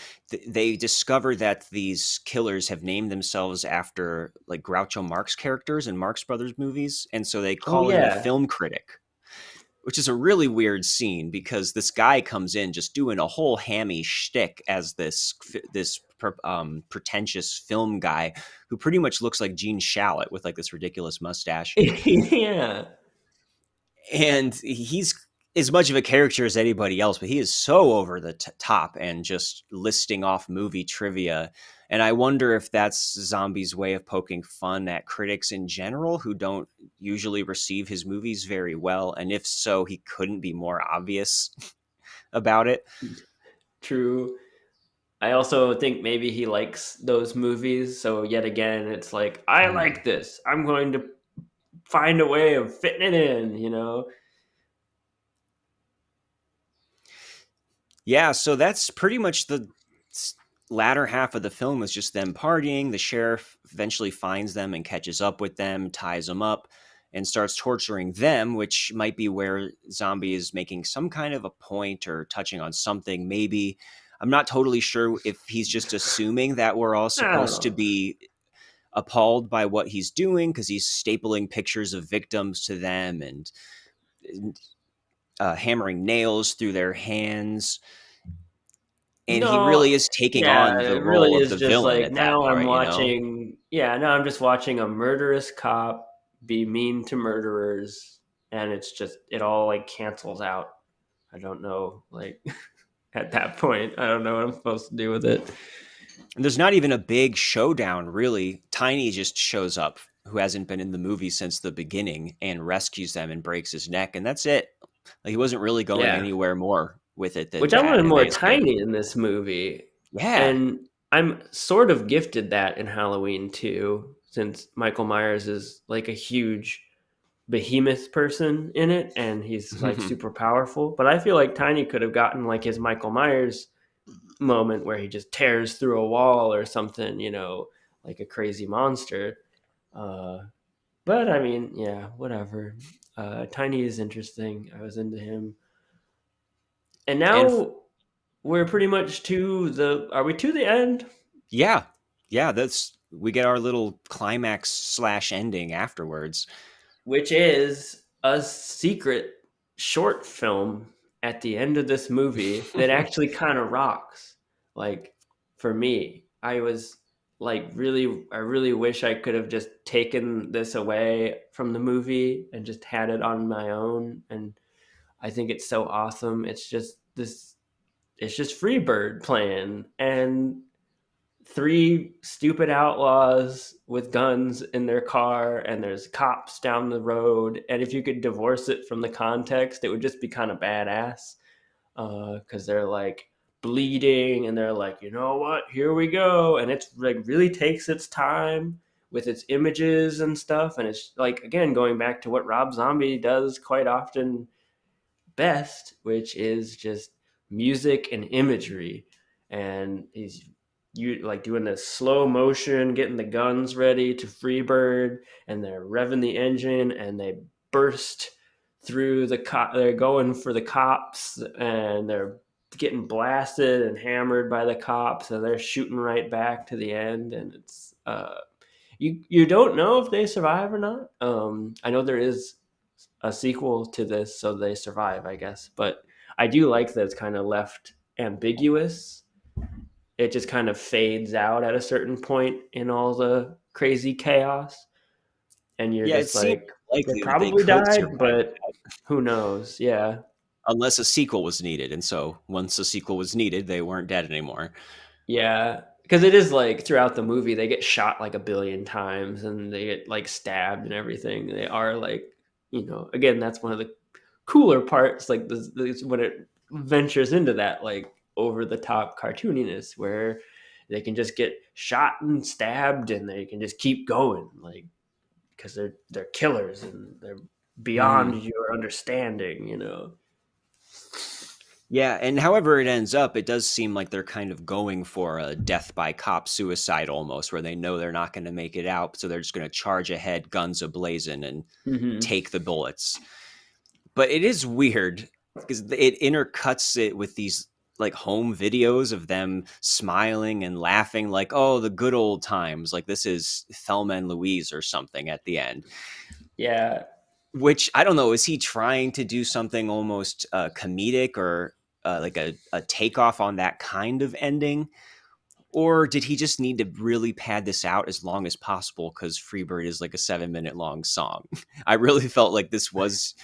they discover that these killers have named themselves after like Groucho Marx characters in Marx Brothers movies, and so they Oh call in a yeah. film critic, which is a really weird scene because this guy comes in just doing a whole hammy shtick as this pretentious film guy who pretty much looks like Gene Shalit with like this ridiculous mustache. Yeah. And he's as much of a character as anybody else, but he is so over the top and just listing off movie trivia. And I wonder if that's Zombie's way of poking fun at critics in general who don't usually receive his movies very well. And if so, he couldn't be more obvious about it. True. I also think maybe he likes those movies. So yet again, it's like, I like this. I'm going to find a way of fitting it in. Yeah, so that's pretty much the latter half of the film is just them partying. The sheriff eventually finds them and catches up with them, ties them up, and starts torturing them, which might be where Zombie is making some kind of a point or touching on something. Maybe. I'm not totally sure if he's just assuming that we're all supposed to be appalled by what he's doing because he's stapling pictures of victims to them and hammering nails through their hands. And he No, really is taking yeah, on the it really role of is the just villain like at that now I'm point. watching. Yeah, now I'm just watching a murderous cop be mean to murderers, and it all like cancels out. I don't know, like at that point, I don't know what I'm supposed to do with it. And there's not even a big showdown, really. Tiny just shows up, who hasn't been in the movie since the beginning, and rescues them and breaks his neck, and that's it. Like, he wasn't really going Yeah, anywhere more with it than which I that, wanted and more they escape. Tiny in this movie, Yeah. and I'm sort of gifted that in Halloween too, since Michael Myers is like a huge behemoth person in it and he's like super powerful, but I feel like Tiny could have gotten like his Michael Myers moment where he just tears through a wall or something, like a crazy monster. But I mean, yeah, whatever. Tiny is interesting. I was into him. And And now we're pretty much are we to the end? yeah, we get our little climax / ending afterwards. Which is a secret short film at the end of this movie that actually kind of rocks. Like for me, I was like I really wish I could have just taken this away from the movie and just had it on my own. And I think it's so awesome. It's just Freebird playing and three stupid outlaws with guns in their car and there's cops down the road, and if you could divorce it from the context it would just be kind of badass, because they're like bleeding and they're like, you know what, here we go, and it's like really takes its time with its images and stuff, and it's like, again, going back to what Rob Zombie does quite often best, which is just music and imagery, and he's you like doing this slow motion, getting the guns ready to Freebird, and they're revving the engine, and they burst through they're going for the cops, and they're getting blasted and hammered by the cops, and they're shooting right back to the end, and it's you don't know if they survive or not. I know there is a sequel to this, so they survive, I guess, but I do like that it's kind of left ambiguous. It just kind of fades out at a certain point in all the crazy chaos, and you're Yeah, it just seems like, they likely that they probably could died, survive but who knows? Yeah. unless a sequel was needed. And so once a sequel was needed, they weren't dead anymore. Yeah, because it is like throughout the movie they get shot like a billion times and they get like stabbed and everything. They are like, again, that's one of the cooler parts, like this when it ventures into that like over the top cartooniness where they can just get shot and stabbed and they can just keep going, like, because they're killers and they're beyond your understanding. Yeah, and however it ends up, it does seem like they're kind of going for a death by cop suicide almost, where they know they're not going to make it out, so they're just going to charge ahead, guns ablazing, and Mm-hmm. take the bullets. But it is weird because it intercuts it with these like home videos of them smiling and laughing, like, oh, the good old times, like this is Thelma and Louise or something at the end. Yeah. Which, I don't know, is he trying to do something almost comedic or like a takeoff on that kind of ending? Or did he just need to really pad this out as long as possible because Freebird is like a 7-minute long song? I really felt like this was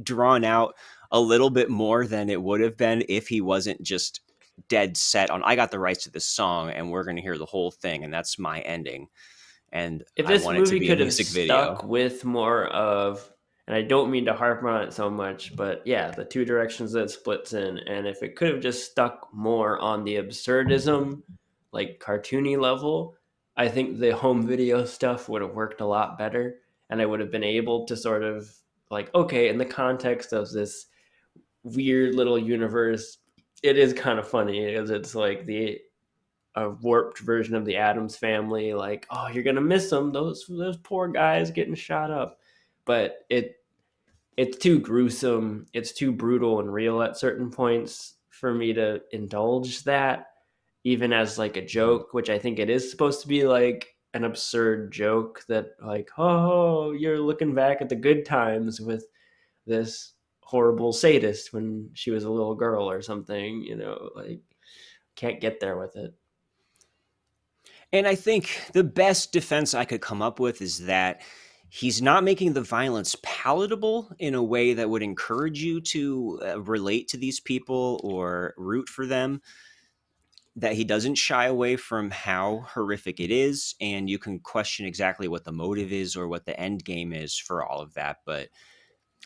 drawn out a little bit more than it would have been if he wasn't just dead set on, I got the rights to this song and we're going to hear the whole thing and that's my ending. And If I this want it to movie be a could have music video. stuck with more of, and I don't mean to harp on it so much, but yeah, the two directions that it splits in, and if it could have just stuck more on the absurdism, like cartoony level, I think the home video stuff would have worked a lot better, and I would have been able to sort of like, okay, in the context of this weird little universe, it is kind of funny because it's like a warped version of the Adams family. Like, oh, you're gonna miss them. Those poor guys getting shot up. But it's too gruesome. It's too brutal and real at certain points for me to indulge that, even as like a joke, which I think it is supposed to be like an absurd joke that like, oh, you're looking back at the good times with this horrible sadist when she was a little girl or something. Like, can't get there with it. And I think the best defense I could come up with is that he's not making the violence palatable in a way that would encourage you to relate to these people or root for them. That he doesn't shy away from how horrific it is, and you can question exactly what the motive is or what the end game is for all of that. But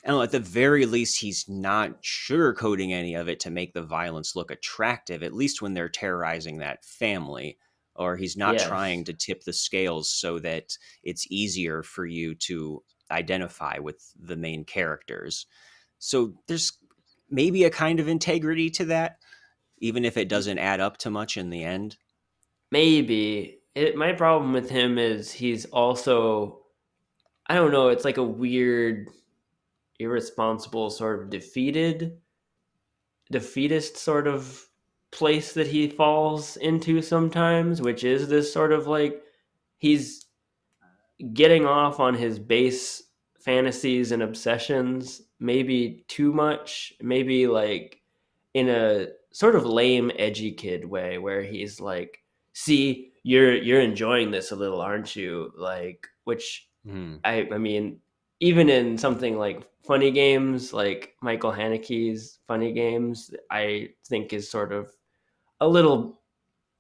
I don't know, at the very least, he's not sugarcoating any of it to make the violence look attractive, at least when they're terrorizing that family. Or he's not Yes. trying to tip the scales so that it's easier for you to identify with the main characters. So there's maybe a kind of integrity to that, even if it doesn't add up to much in the end. Maybe. My problem with him is he's also, I don't know, it's like a weird, irresponsible sort of defeatist sort of place that he falls into sometimes, which is this sort of like he's getting off on his base fantasies and obsessions maybe too much, maybe like in a sort of lame edgy kid way where he's like, see, you're enjoying this a little, aren't you? Like, which Hmm. I mean, even in something like Funny Games, like Michael Haneke's Funny Games, I think is sort of a little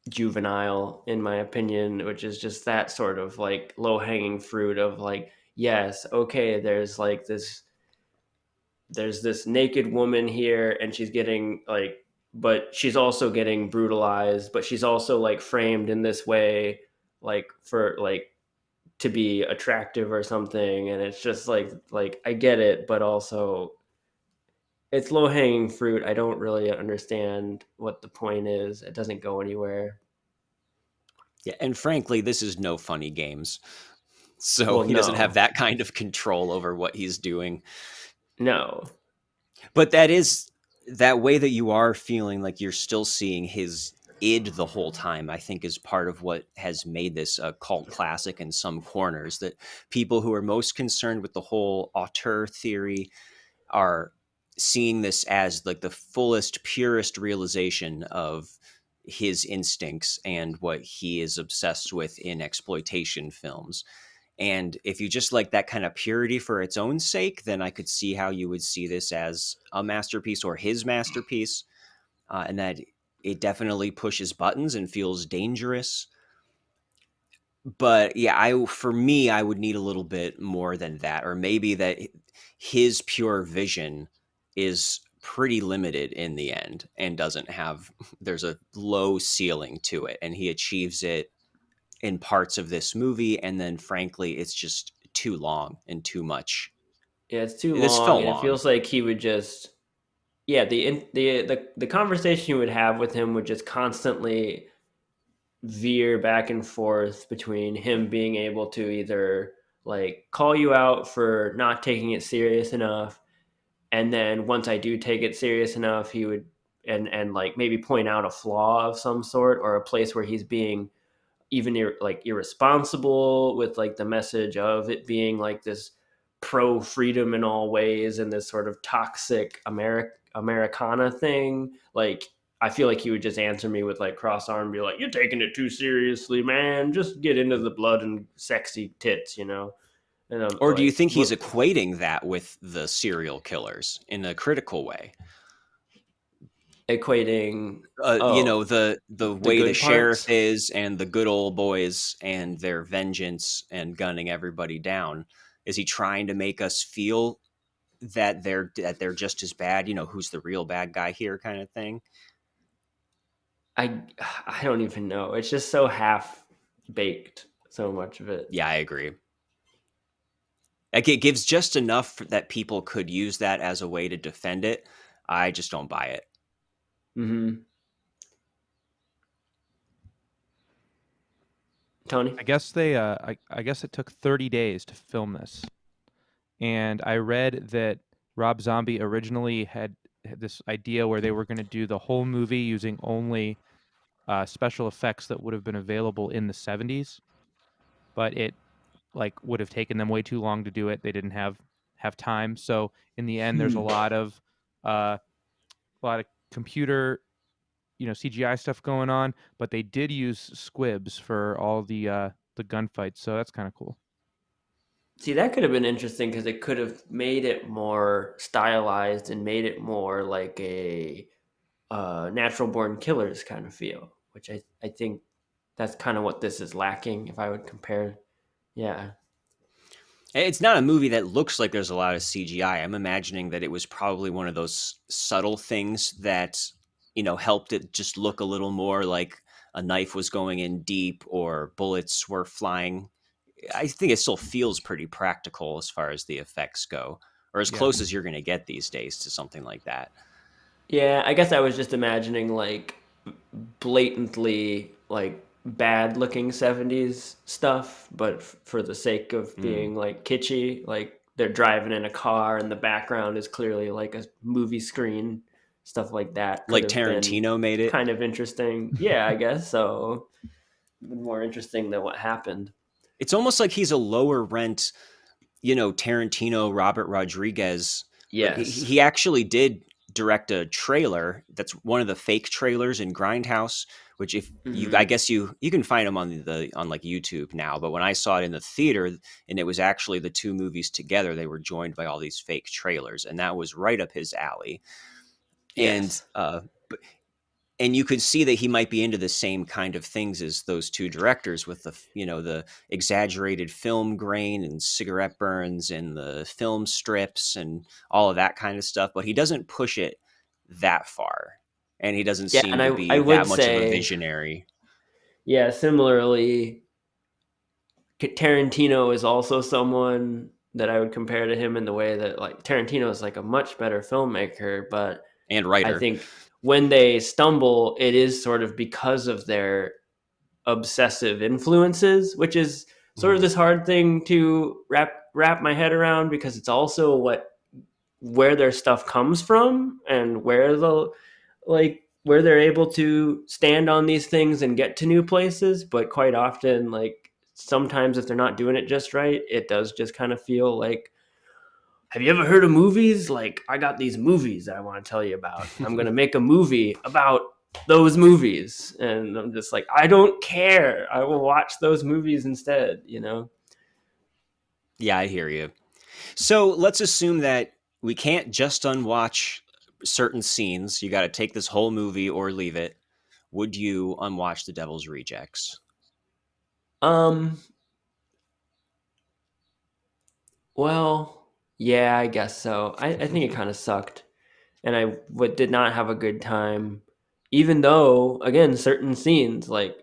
juvenile in my opinion, which is just that sort of like low hanging fruit of like, yes, okay, there's this naked woman here and she's getting like, but she's also getting brutalized, but she's also like framed in this way, like for like to be attractive or something. And it's just like I get it, but also it's low hanging fruit. I don't really understand what the point is. It doesn't go anywhere. Yeah, and frankly, this is no funny games. So Well, he doesn't have no, that kind of control over what he's doing. no. But that is that way that you are feeling like you're still seeing his id the whole time, I think is part of what has made this a cult classic in some corners, that people who are most concerned with the whole auteur theory are seeing this as like the fullest, purest realization of his instincts and what he is obsessed with in exploitation films. And if you just like that kind of purity for its own sake, then I could see how you would see this as a masterpiece or his masterpiece, and that it definitely pushes buttons and feels dangerous. But yeah, for me, I would need a little bit more than that, or maybe that his pure vision is pretty limited in the end and doesn't have, there's a low ceiling to it, and he achieves it in parts of this movie, and then frankly it's just too long and too much. Yeah, it's too This long, felt and it long. feels like he would just, yeah, the conversation you would have with him would just constantly veer back and forth between him being able to either like call you out for not taking it serious enough, and then once I do take it serious enough, he would and like maybe point out a flaw of some sort or a place where he's being even like irresponsible with like the message of it being like this pro freedom in all ways and this sort of toxic Americana thing. Like I feel like he would just answer me with like cross arm, be like, "You're taking it too seriously, man. Just get into the blood and sexy tits, you know." And I'm Or do you like, think he's look, equating that with the serial killers in a critical way? equating You know, the the way the good sheriff parts. is and the good old boys and their vengeance and gunning everybody down. Is he trying to make us feel that they're just as bad? You know, who's the real bad guy here, kind of thing. I I don't even know. It's just so half baked. So much of it. Yeah, I agree. Like it gives just enough that people could use that as a way to defend it. I just don't buy it. Mm-hmm. Tony. I guess I guess it took 30 days to film this. And I read that Rob Zombie originally had this idea where they were going to do the whole movie using only special effects that would have been available in the 70s, but it like would have taken them way too long to do it. They didn't have time. So in the end, there's Hmm. a lot of computer, CGI stuff going on, but they did use squibs for all the gunfights. So that's kind of cool. See, that could have been interesting because it could have made it more stylized and made it more like a natural born killers kind of feel, which I think that's kind of what this is lacking if I would compare. Yeah. It's not a movie that looks like there's a lot of CGI. I'm imagining that it was probably one of those subtle things that, helped it just look a little more like a knife was going in deep or bullets were flying. I think it still feels pretty practical as far as the effects go, or as Yeah. close as you're going to get these days to something like that. Yeah, I guess I was just imagining like blatantly like bad looking 70s stuff, but for the sake of Mm. being like kitschy, like they're driving in a car and the background is clearly like a movie screen, stuff like that could Like have been Tarantino made it. kind of interesting. Yeah, I guess so. More interesting than what happened. It's almost like he's a lower rent, Tarantino, Robert Rodriguez. Like Yes. he actually did direct a trailer that's one of the fake trailers in Grindhouse, which if you, I Hmm. guess you can find them on like YouTube now. But when I saw it in the theater and it was actually the two movies together, they were joined by all these fake trailers, and that was right up his alley. And Yes. and you could see that he might be into the same kind of things as those two directors with the exaggerated film grain and cigarette burns and the film strips and all of that kind of stuff, but he doesn't push it that far, and he doesn't Yeah, seem and to I be would that much of a say, visionary. yeah, similarly, Tarantino is also someone that I would compare to him in the way that like Tarantino is like a much better filmmaker, but And I writer. think when they stumble, it is sort of because of their obsessive influences, which is sort of this hard thing to wrap my head around, because it's also where their stuff comes from and where they're able to stand on these things and get to new places. But quite often, like, sometimes if they're not doing it just right, it does just kind of feel like, have you ever heard of movies? Like, I got these movies that I want to tell you about. I'm going to make a movie about those movies. And I'm just like, I don't care. I will watch those movies instead, you know? Yeah, I hear you. So let's assume that we can't just unwatch certain scenes. You got to take this whole movie or leave it. Would you unwatch The Devil's Rejects? Well, yeah, I guess so. I think it kind of sucked. And I did not have a good time, even though, again, certain scenes, like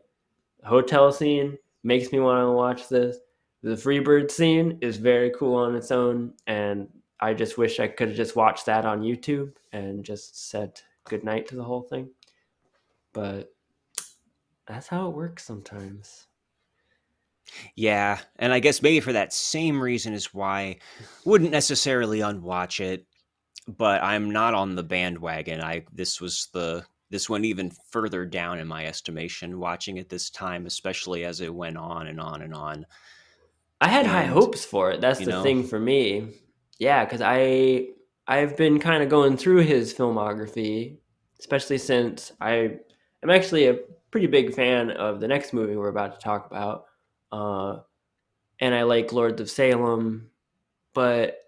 the hotel scene, makes me want to watch this. The Freebird scene is very cool on its own, and I just wish I could have just watched that on YouTube and just said goodnight to the whole thing. But that's how it works sometimes. Yeah, and I guess maybe for that same reason is why I wouldn't necessarily unwatch it, but I'm not on the bandwagon. This went even further down in my estimation watching it this time, especially as it went on and on and on. I had high And hopes for it. That's the thing for me. Yeah, because I've been kind of going through his filmography, especially since I'm actually a pretty big fan of the next movie we're about to talk about, and I like Lords of Salem, but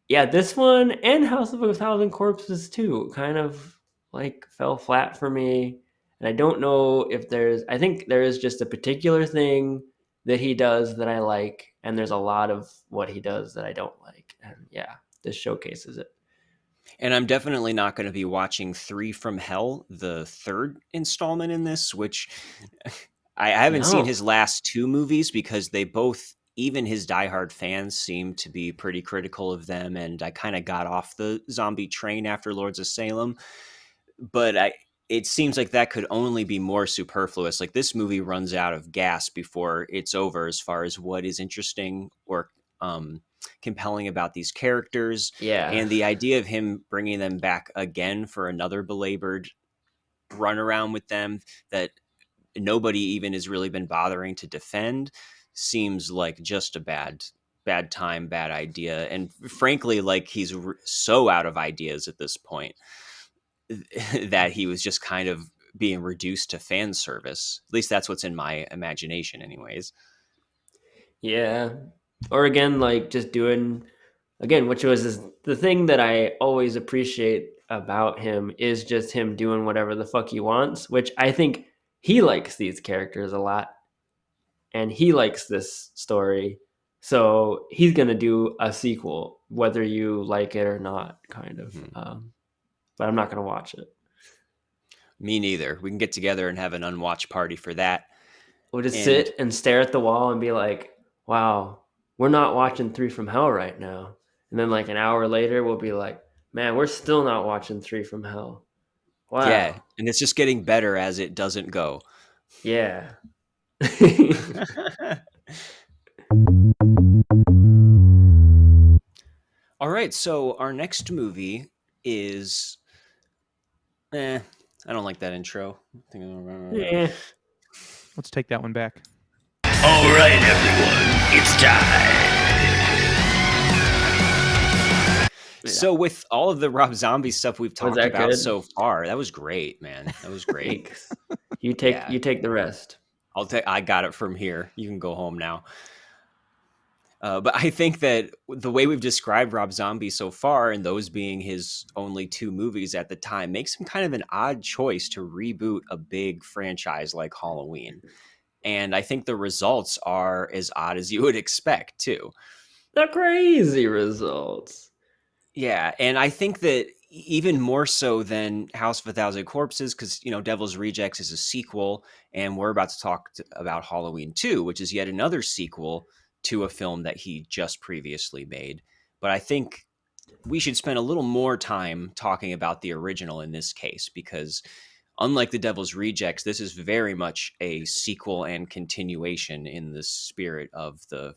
yeah, this one and House of a Thousand Corpses too kind of like fell flat for me, and I don't know if I think there is just a particular thing that he does that I like, and there's a lot of what he does that I don't like. And yeah, this showcases it. And I'm definitely not going to be watching Three from Hell, the third installment in this, which I haven't seen his last two movies because they both, even his diehard fans, seem to be pretty critical of them. And I kind of got off the zombie train after Lords of Salem. But it seems like that could only be more superfluous. Like, this movie runs out of gas before it's over as far as what is interesting or compelling about these characters. Yeah. And the idea of him bringing them back again for another belabored run around with them that nobody even has really been bothering to defend seems like just a bad time, bad idea. And frankly, like, he's so out of ideas at this point that he was just kind of being reduced to fan service. At least that's what's in my imagination anyways. Yeah. Or again, like, just doing, again, which was the thing that I always appreciate about him is just him doing whatever the fuck he wants, which I think he likes these characters a lot and he likes this story. So he's going to do a sequel, whether you like it or not, kind of. But I'm not going to watch it. Me neither. We can get together and have an unwatch party for that. We'll just sit and stare at the wall and be like, wow, we're not watching Three from Hell right now. And then like an hour later, we'll be like, man, we're still not watching Three from Hell. Wow. Yeah, and it's just getting better as it doesn't go. Yeah. All right, so our next movie is... I don't like that intro. Yeah. Let's take that one back. All right, everyone, it's time. So with all of the Rob Zombie stuff we've talked about good? so far, that was great, man. That was great. You take the rest. I got it from here. You can go home now. But I think that the way we've described Rob Zombie so far, and those being his only two movies at the time, makes him kind of an odd choice to reboot a big franchise like Halloween. And I think the results are as odd as you would expect, too. The crazy results. Yeah, and I think that even more so than House of a Thousand Corpses, because, Devil's Rejects is a sequel, and we're about to talk about Halloween 2, which is yet another sequel to a film that he just previously made. But I think we should spend a little more time talking about the original in this case, because unlike The Devil's Rejects, this is very much a sequel and continuation in the spirit of the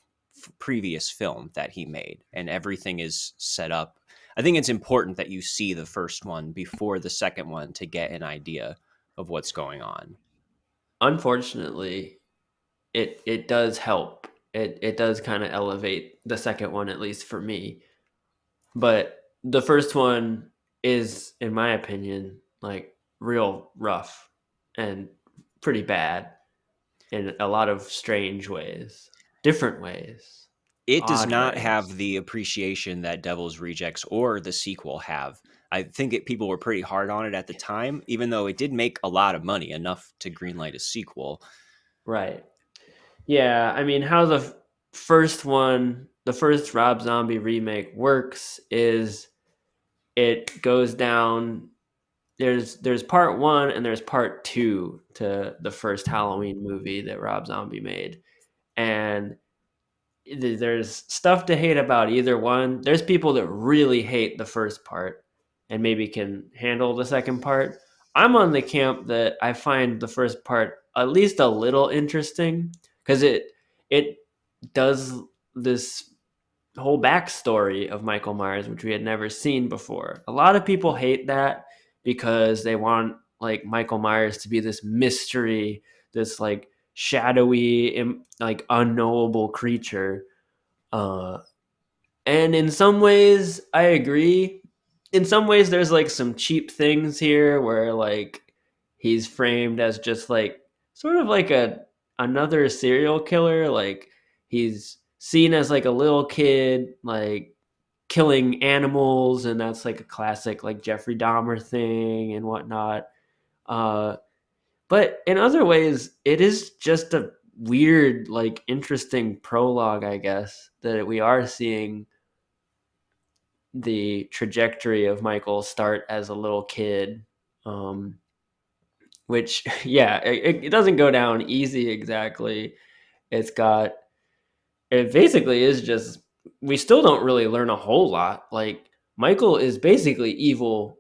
previous film that he made, and everything is set up. I think it's important that you see the first one before the second one to get an idea of what's going on. Unfortunately, it does help. It does kind of elevate the second one, at least for me. But the first one is, in my opinion, like real rough and pretty bad in a lot of strange ways, different ways. It does Odd not ways. have the appreciation that Devil's Rejects or the sequel have. I think people were pretty hard on it at the time, even though it did make a lot of money, enough to greenlight a sequel. Right. Yeah, I mean, how the first Rob Zombie remake works is it goes down. There's part 1 and there's part 2 to the first Halloween movie that Rob Zombie made, and there's stuff to hate about either one. There's people that really hate the first part and maybe can handle the second part. I'm on the camp that I find the first part at least a little interesting because it does this whole backstory of Michael Myers, which we had never seen before. A lot of people hate that because they want like Michael Myers to be this mystery, this like shadowy, like unknowable creature. And in some ways, I agree. In some ways, there's like some cheap things here where like he's framed as just like sort of like another serial killer. Like he's seen as like a little kid, like killing animals, and that's like a classic like Jeffrey Dahmer thing and whatnot. But in other ways, it is just a weird, like interesting prologue, I guess, that we are seeing the trajectory of Michael start as a little kid, which, yeah, it doesn't go down easy exactly. It basically is just, we still don't really learn a whole lot. Like, Michael is basically evil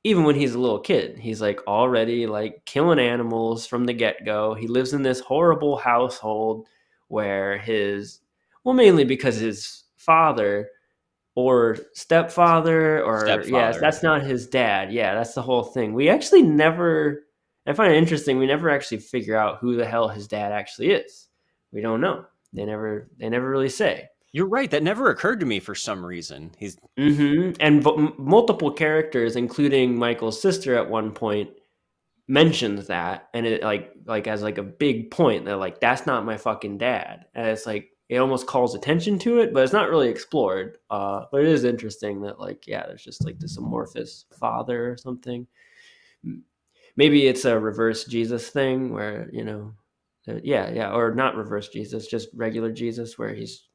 even when he's a little kid. He's like already like killing animals from the get-go. He lives in this horrible household where mainly because his father or stepfather yes, that's not his dad. Yeah, that's the whole thing. We actually never, I find it interesting, we never actually figure out who the hell his dad actually is. We don't know. They never really say. You're right. That never occurred to me for some reason. And multiple characters, including Michael's sister at one point, mentions that, and it like as like a big point. They're like, that's not my fucking dad. And it's like, it almost calls attention to it, but it's not really explored. But it is interesting that like, yeah, there's just like this amorphous father or something. Maybe it's a reverse Jesus thing where, or not reverse Jesus, just regular Jesus, where he's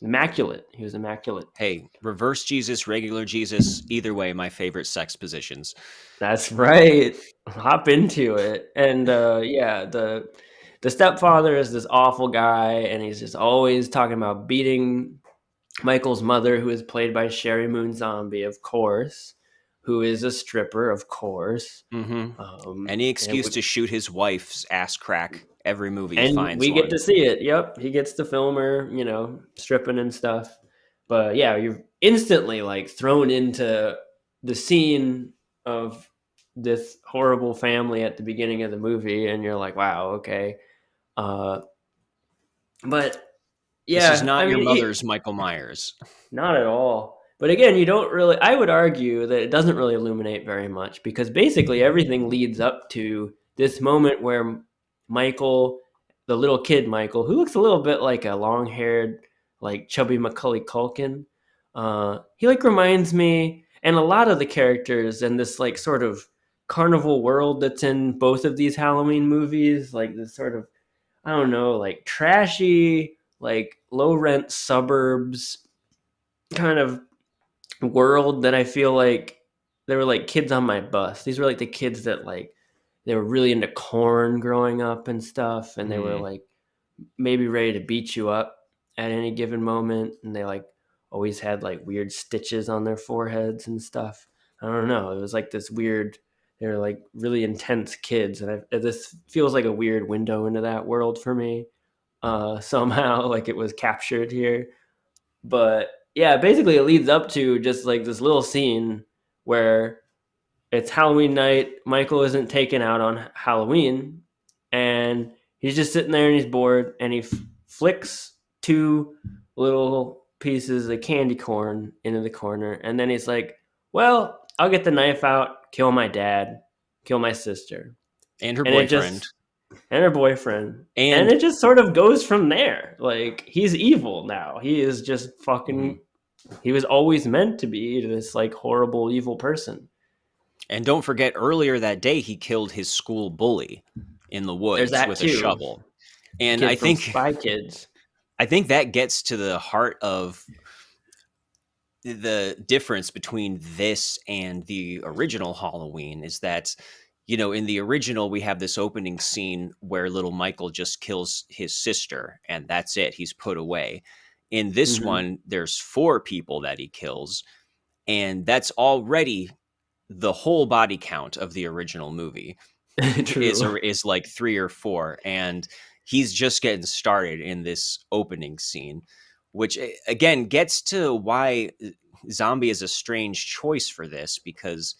immaculate. He was immaculate. Hey, reverse Jesus, regular Jesus, either way, my favorite sex positions. That's right. Hop into it. And the stepfather is this awful guy, and he's just always talking about beating Michael's mother, who is played by Sherry Moon Zombie, of course, who is a stripper, of course. Mm-hmm. Any excuse to shoot his wife's ass crack every movie he finds. And we get to see it. Yep. He gets to film her, stripping and stuff. But yeah, you're instantly like thrown into the scene of this horrible family at the beginning of the movie, and you're like, wow, okay. But yeah, this is not your mother's Michael Myers. Not at all. But again, I would argue that it doesn't really illuminate very much, because basically everything leads up to this moment where Michael, the little kid Michael, who looks a little bit like a long-haired, like chubby Macaulay Culkin, he like reminds me, and a lot of the characters in this like sort of carnival world that's in both of these Halloween movies, like this sort of, I don't know, like trashy, like low-rent suburbs kind of world that I feel like they were like kids on my bus. These were like the kids that like, they were really into corn growing up and stuff, and they were like maybe ready to beat you up at any given moment, and they like always had like weird stitches on their foreheads and stuff. I don't know. It was like this weird they're like really intense kids, and this feels like a weird window into that world for me. Somehow, like it was captured here. But yeah, basically it leads up to just like this little scene where it's Halloween night. Michael isn't taken out on Halloween, and he's just sitting there and he's bored, and he flicks two little pieces of candy corn into the corner, and then he's like, "Well, I'll get the knife out, kill my dad, kill my sister, And her and it boyfriend. just and her boyfriend, And it just sort of goes from there. Like he's evil now. He is just fucking. He was always meant to be this like horrible evil person." And don't forget, earlier that day, he killed his school bully in the woods with a shovel. And I think Spy Kids. I think that gets to the heart of the difference between this and the original Halloween is that, you know, in the original, we have this opening scene where little Michael just kills his sister and that's it. He's put away. In this one, there's 4 people that he kills, and that's already the whole body count of the original movie is like 3 or 4. And he's just getting started in this opening scene, which again gets to why zombie is a strange choice for this, because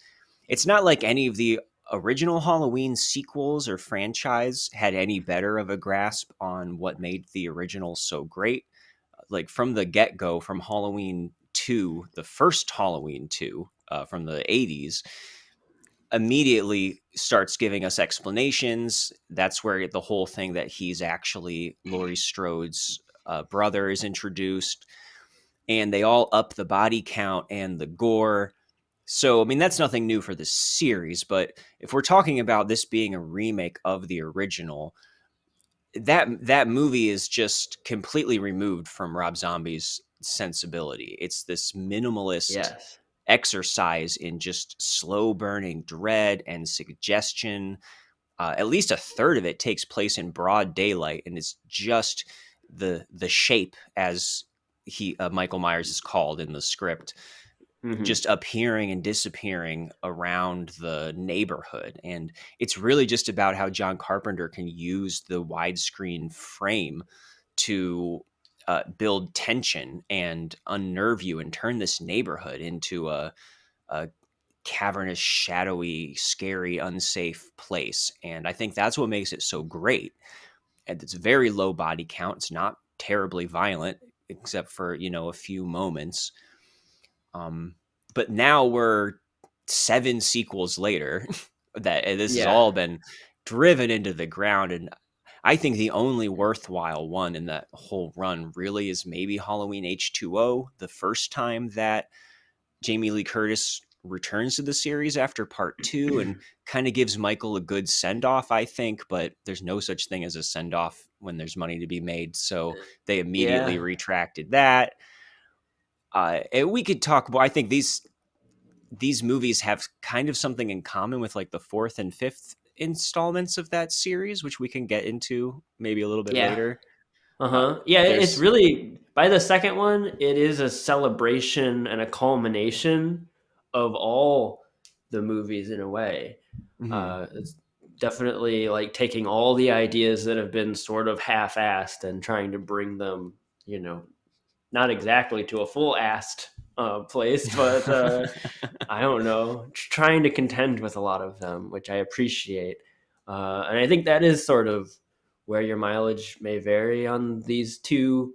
it's not like any of the original Halloween sequels or franchise had any better of a grasp on what made the original so great. Like from the get-go, from Halloween 2, the first Halloween 2 from the 80s, immediately starts giving us explanations. That's where the whole thing that he's actually Laurie Strode's brother is introduced, and they all up the body count and the gore. So, I mean, that's nothing new for this series, but if we're talking about this being a remake of the original, that movie is just completely removed from Rob Zombie's sensibility. It's this minimalist exercise in just slow burning dread and suggestion. At least a third of it takes place in broad daylight, and it's just the shape, as Michael Myers is called in the script, just appearing and disappearing around the neighborhood. And it's really just about how John Carpenter can use the widescreen frame to build tension and unnerve you and turn this neighborhood into a cavernous, shadowy, scary, unsafe place. And I think that's what makes it so great. And it's a very low body count. It's not terribly violent, except for, you know, a few moments. But now we're 7 sequels later that this has all been driven into the ground. And I think the only worthwhile one in that whole run really is maybe Halloween H2O, the first time that Jamie Lee Curtis returns to the series after part 2 and kind of gives Michael a good send-off, I think, but there's no such thing as a send-off when there's money to be made. So they immediately retracted that. And we could talk about, I think these movies have kind of something in common with like the 4th and 5th installments of that series, which we can get into maybe a little bit later. It's really, by the second one, it is a celebration and a culmination of all the movies in a way. It's definitely like taking all the ideas that have been sort of half-assed and trying to bring them, you know, not exactly to a full-assed place, but I don't know, trying to contend with a lot of them, which I appreciate. And I think that is sort of where your mileage may vary on these 2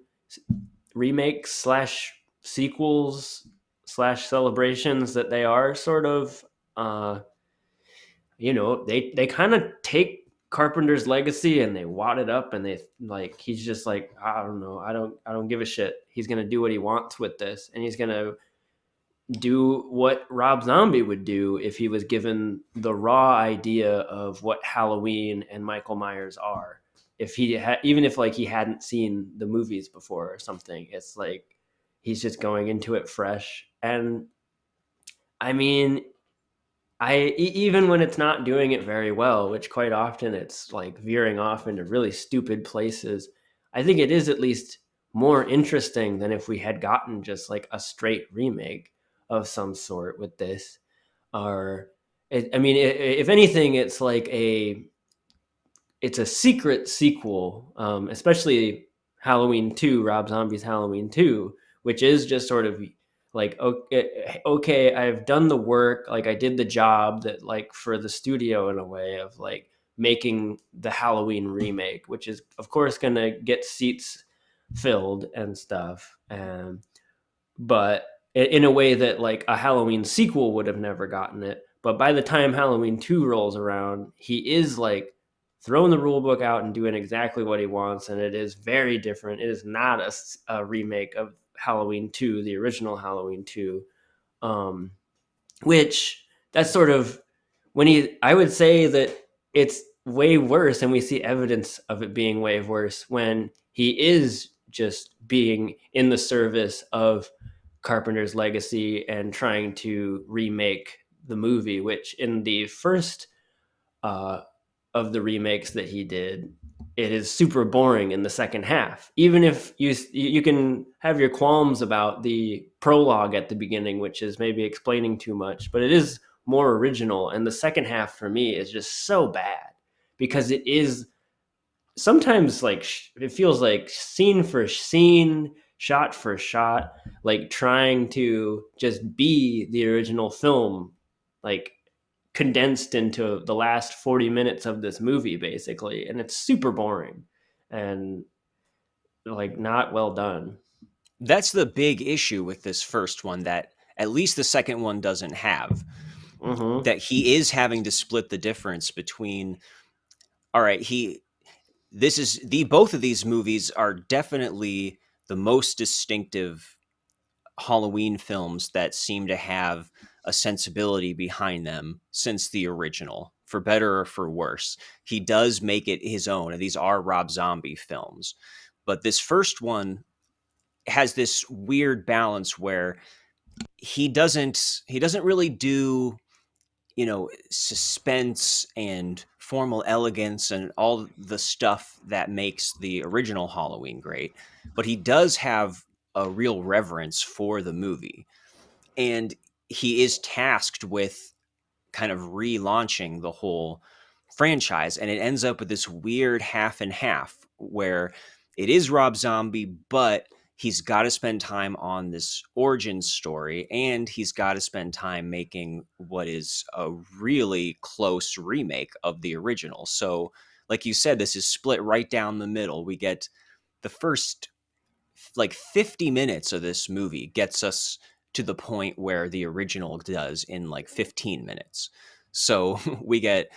remakes / sequels / celebrations, that they are sort of, you know, they kind of take Carpenter's legacy and they wad it up, and they like, he's just like, I don't know, I don't give a shit. He's going to do what he wants with this, and he's going to do what Rob Zombie would do if he was given the raw idea of what Halloween and Michael Myers are. If he even if like he hadn't seen the movies before or something, it's like he's just going into it fresh. And I mean, even when it's not doing it very well, which quite often it's like veering off into really stupid places, I think it is at least more interesting than if we had gotten just like a straight remake of some sort with this. Or If anything, it's like it's a secret sequel, especially Halloween 2, Rob Zombie's Halloween 2, which is just sort of like, okay, I've done the work, like I did the job that, like, for the studio, in a way of like making the Halloween remake, which is of course going to get seats filled and stuff. But in a way that like a Halloween sequel would have never gotten it. But by the time Halloween 2 rolls around, he is like throwing the rule book out and doing exactly what he wants. And it is very different. It is not a remake of Halloween 2, the original Halloween 2, which that's sort of I would say that it's way worse, and we see evidence of it being way worse when he is just being in the service of Carpenter's legacy and trying to remake the movie, which in the first of the remakes that he did, it is super boring in the second half. Even if you can have your qualms about the prologue at the beginning, which is maybe explaining too much, but it is more original. And the second half for me is just so bad because it is sometimes like it feels like scene for scene, shot for shot, like trying to just be the original film, like condensed into the last 40 minutes of this movie, basically. And it's super boring and like not well done. That's the big issue with this first one that at least the second one doesn't have. Mm-hmm. That he is having to split the difference between, all right, both of these movies are definitely the most distinctive Halloween films that seem to have a sensibility behind them since the original, for better or for worse. He does make it his own, and these are Rob Zombie films. But this first one has this weird balance where he doesn't really do, suspense and formal elegance and all the stuff that makes the original Halloween great, but he does have a real reverence for the movie. And he is tasked with kind of relaunching the whole franchise. And it ends up with this weird half and half where it is Rob Zombie, but he's got to spend time on this origin story, and he's got to spend time making what is a really close remake of the original. So, like you said, this is split right down the middle. We get the first like 50 minutes of this movie gets us to the point where the original does in like 15 minutes. So we get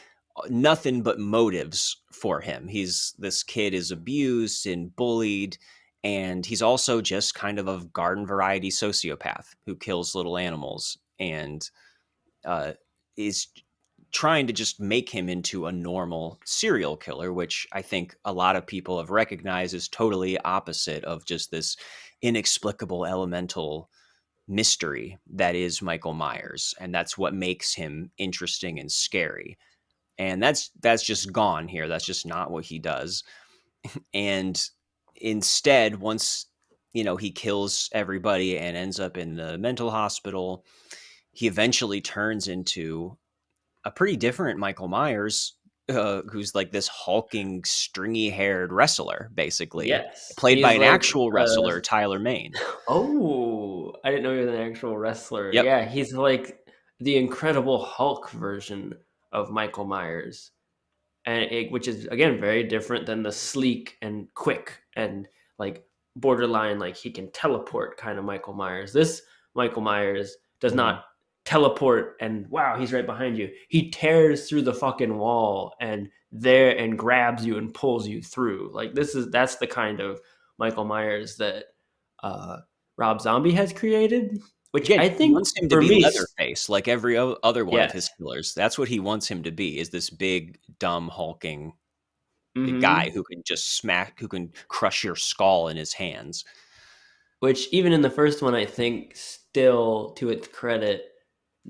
nothing but motives for him. This kid is abused and bullied, and he's also just kind of a garden variety sociopath who kills little animals and is trying to just make him into a normal serial killer, which I think a lot of people have recognized is totally opposite of just this inexplicable elemental mystery that is Michael Myers. And that's what makes him interesting and scary. And that's just gone here. That's just not what he does. And instead, once, he kills everybody and ends up in the mental hospital, he eventually turns into a pretty different Michael Myers, who's like this hulking, stringy-haired wrestler, basically. Yes. Played by an like, actual wrestler, Tyler Mane. Oh, I didn't know he was an actual wrestler. Yep. Yeah, he's like the Incredible Hulk version of Michael Myers. Which is, again, very different than the sleek and quick and like borderline, like he can teleport kind of Michael Myers. This Michael Myers does not teleport and wow, he's right behind you. He tears through the fucking wall and grabs you and pulls you through. Like that's the kind of Michael Myers that Rob Zombie has created, which I think he wants him to for be me, Leatherface, like every other one of yes. his killers. That's what he wants him to be, is this big, dumb, hulking Mhm. guy who can crush your skull in his hands. Which even in the first one, I think still, to its credit,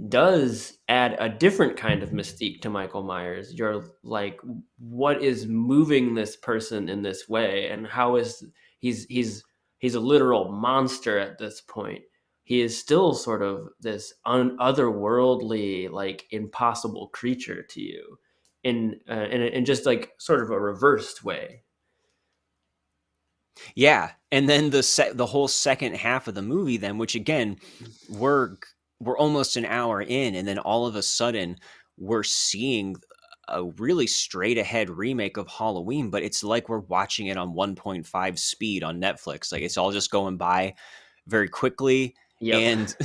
does add a different kind of mystique to Michael Myers. You're like, what is moving this person in this way, and how is he's a literal monster at this point. he is still sort of this otherworldly, like impossible creature to you, in just like sort of a reversed way. Yeah, and then the whole second half of the movie, then, which again, we're almost an hour in, and then all of a sudden we're seeing a really straight ahead remake of Halloween, but it's like we're watching it on 1.5 speed on Netflix. Like it's all just going by very quickly, Yep. and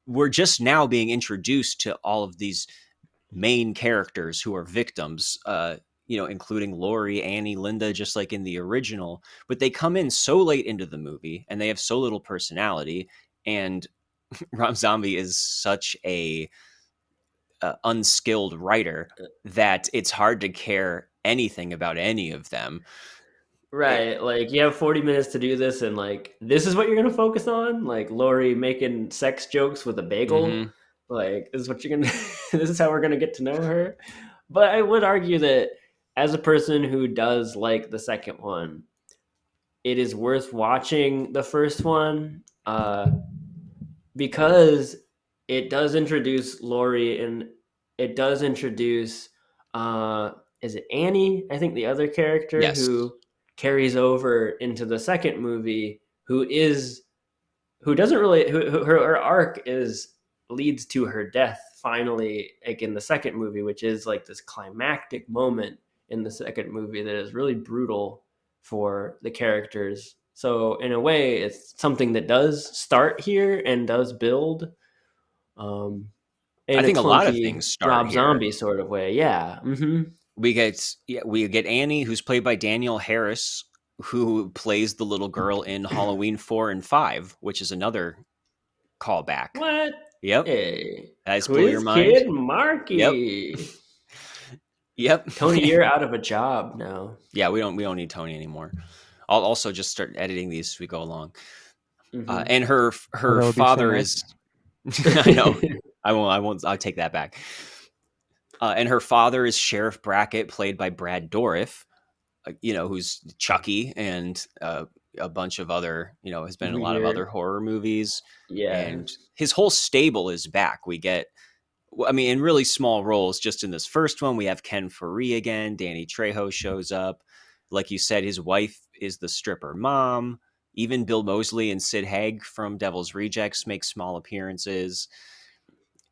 we're just now being introduced to all of these main characters who are victims, including Laurie, Annie, Linda, just like in the original. But they come in so late into the movie and they have so little personality. And Rob Zombie is such a unskilled writer that it's hard to care anything about any of them. Right, like you have 40 minutes to do this, and like this is what you're gonna focus on, like Lori making sex jokes with a bagel. Mm-hmm. Like this is what you're gonna. This is how we're gonna get to know her. But I would argue that as a person who does like the second one, it is worth watching the first one because it does introduce Lori, and it does introduce is it Annie? I think the other character Yes. who carries over into the second movie, who doesn't really her arc is leads to her death finally, like in the second movie, which is like this climactic moment in the second movie that is really brutal for the characters. So in a way, it's something that does start here and does build. In I think a a lot of clunky things start Rob here. Zombie sort of way. Yeah. Mm-hmm. We get Annie, who's played by Danielle Harris, who plays the little girl in Halloween 4 and 5, which is another callback. What? Yep. Hey, That blew your mind. Kid Marky. Yep. Tony, you're out of a job now. Yeah, we don't need Tony anymore. I'll also just start editing these as we go along. Mm-hmm. And her father is. I know. I won't. I'll take that back. And her father is Sheriff Brackett, played by Brad Dourif, who's Chucky and a bunch of other, has been in a lot of other horror movies. Yeah. And his whole stable is back. We get, in really small roles. Just in this first one, we have Ken Faree again. Danny Trejo shows up. Like you said, his wife is the stripper mom. Even Bill Moseley and Sid Haig from Devil's Rejects make small appearances.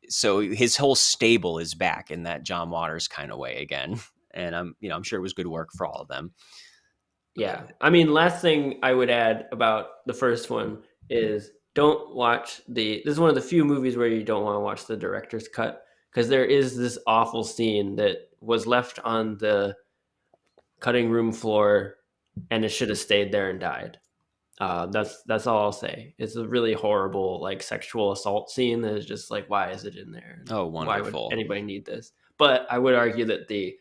So his whole stable is back in that John Waters kind of way again. And I'm sure it was good work for all of them. Yeah. Last thing I would add about the first one is don't watch this is one of the few movies where you don't want to watch the director's cut, because there is this awful scene that was left on the cutting room floor and it should have stayed there and died. That's all I'll say. It's a really horrible, like, sexual assault scene that is just like, why is it in there? Oh, wonderful. Why would anybody need this? But I would argue that the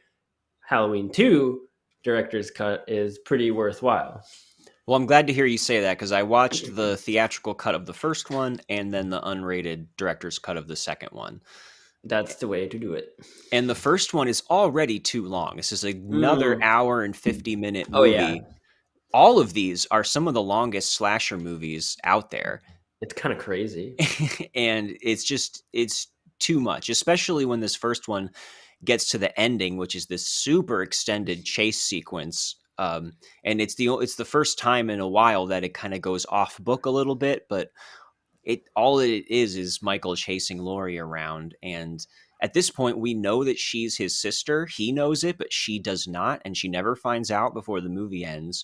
Halloween 2 director's cut is pretty worthwhile. Well, I'm glad to hear you say that, because I watched the theatrical cut of the first one and then the unrated director's cut of the second one. That's the way to do it. And the first one is already too long. This is another hour and 50-minute movie. Oh, yeah. All of these are some of the longest slasher movies out there. It's kind of crazy. And it's too much, especially when this first one gets to the ending, which is this super extended chase sequence. And it's the first time in a while that it kind of goes off book a little bit, but all it is Michael chasing Laurie around. And at this point, we know that she's his sister. He knows it, but she does not. And she never finds out before the movie ends.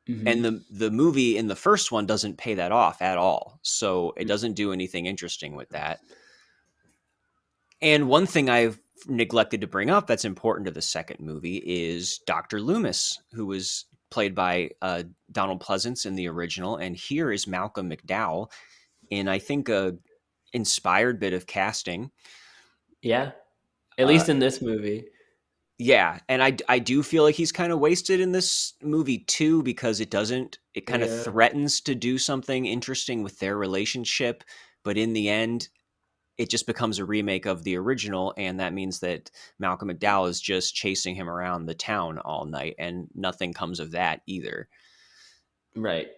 Mm-hmm. And the movie in the first one doesn't pay that off at all. So it doesn't do anything interesting with that. And one thing I've neglected to bring up that's important to the second movie is Dr. Loomis, who was played by Donald Pleasance in the original. And here is Malcolm McDowell in, I think, a inspired bit of casting. Yeah. At least in this movie. Yeah, and I do feel like he's kind of wasted in this movie too, because it kind of threatens to do something interesting with their relationship, but in the end, it just becomes a remake of the original, and that means that Malcolm McDowell is just chasing him around the town all night, and nothing comes of that either. Right.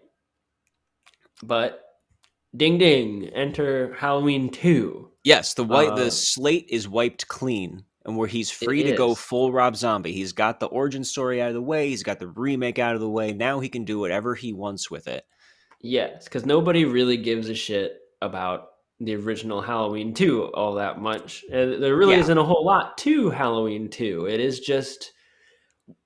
But Ding ding, enter Halloween 2. Yes, the Uh, slate is wiped clean, and where he's it free to go is. full Rob Zombie. He's got the origin story out of the way. He's got the remake out of the way. Now he can do whatever he wants with it. Yes, because nobody really gives a shit about the original Halloween 2 all that much. There really Yeah. isn't a whole lot to Halloween 2. It is just,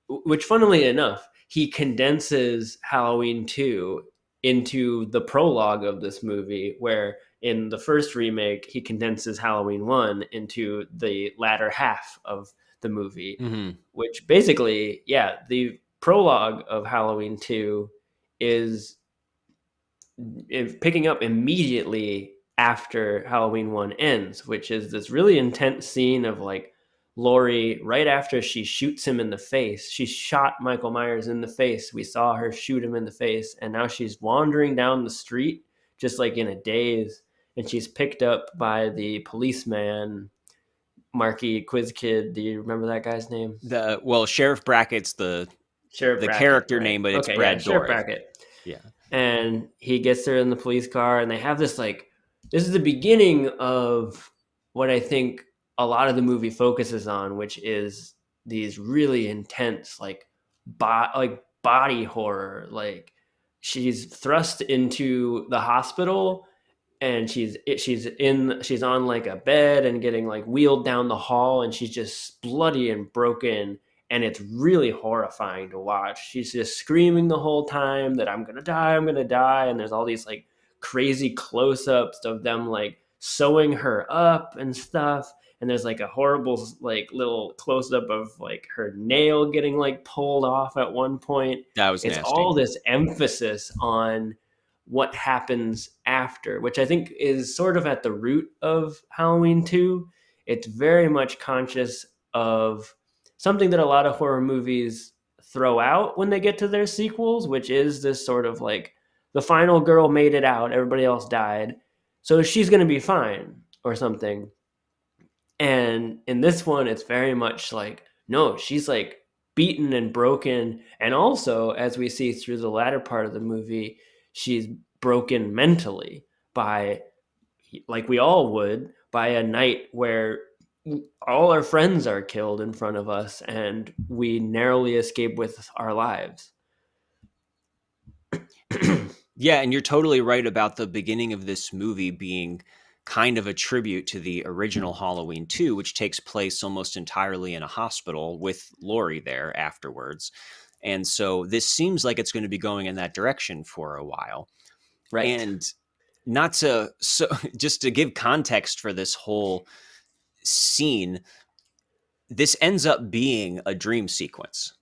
which funnily enough, he condenses Halloween 2 into the prologue of this movie, where in the first remake, he condenses Halloween 1 into the latter half of the movie, Mm-hmm. which basically, yeah, the prologue of Halloween 2 is picking up immediately after Halloween 1 ends, which is this really intense scene of like Laurie, right after she shoots him in the face. She shot Michael Myers in the face. We saw her shoot him in the face, and now she's wandering down the street just like in a daze, and she's picked up by the policeman, Marky Quiz Kid. Do you remember that guy's name? Sheriff Brackett's Sheriff the Brackett, character right? name, but it's Okay, yeah, Brad Sheriff Dourif. Brackett. Yeah. And he gets her in the police car, and they have this like, this is the beginning of what I think a lot of the movie focuses on, which is these really intense like body horror. Like she's thrust into the hospital, and she's on like a bed and getting like wheeled down the hall, and she's just bloody and broken, and it's really horrifying to watch. She's just screaming the whole time that I'm gonna die, and there's all these like crazy close-ups of them like sewing her up and stuff, and there's like a horrible like little close-up of like her nail getting like pulled off at one point. That was It's nasty. all this emphasis on what happens after, which I think is sort of at the root of Halloween 2. It's very much conscious of something that a lot of horror movies throw out when they get to their sequels, which is this sort of like the final girl made it out, everybody else died, so she's going to be fine or something. And in this one, it's very much like, no, she's like beaten and broken. And also, as we see through the latter part of the movie, she's broken mentally by, like we all would, by a night where all our friends are killed in front of us and we narrowly escape with our lives. Yeah, and you're totally right about the beginning of this movie being kind of a tribute to the original Halloween 2, which takes place almost entirely in a hospital with Laurie there afterwards. And so this seems like it's going to be going in that direction for a while. Right. And just to give context for this whole scene, this ends up being a dream sequence.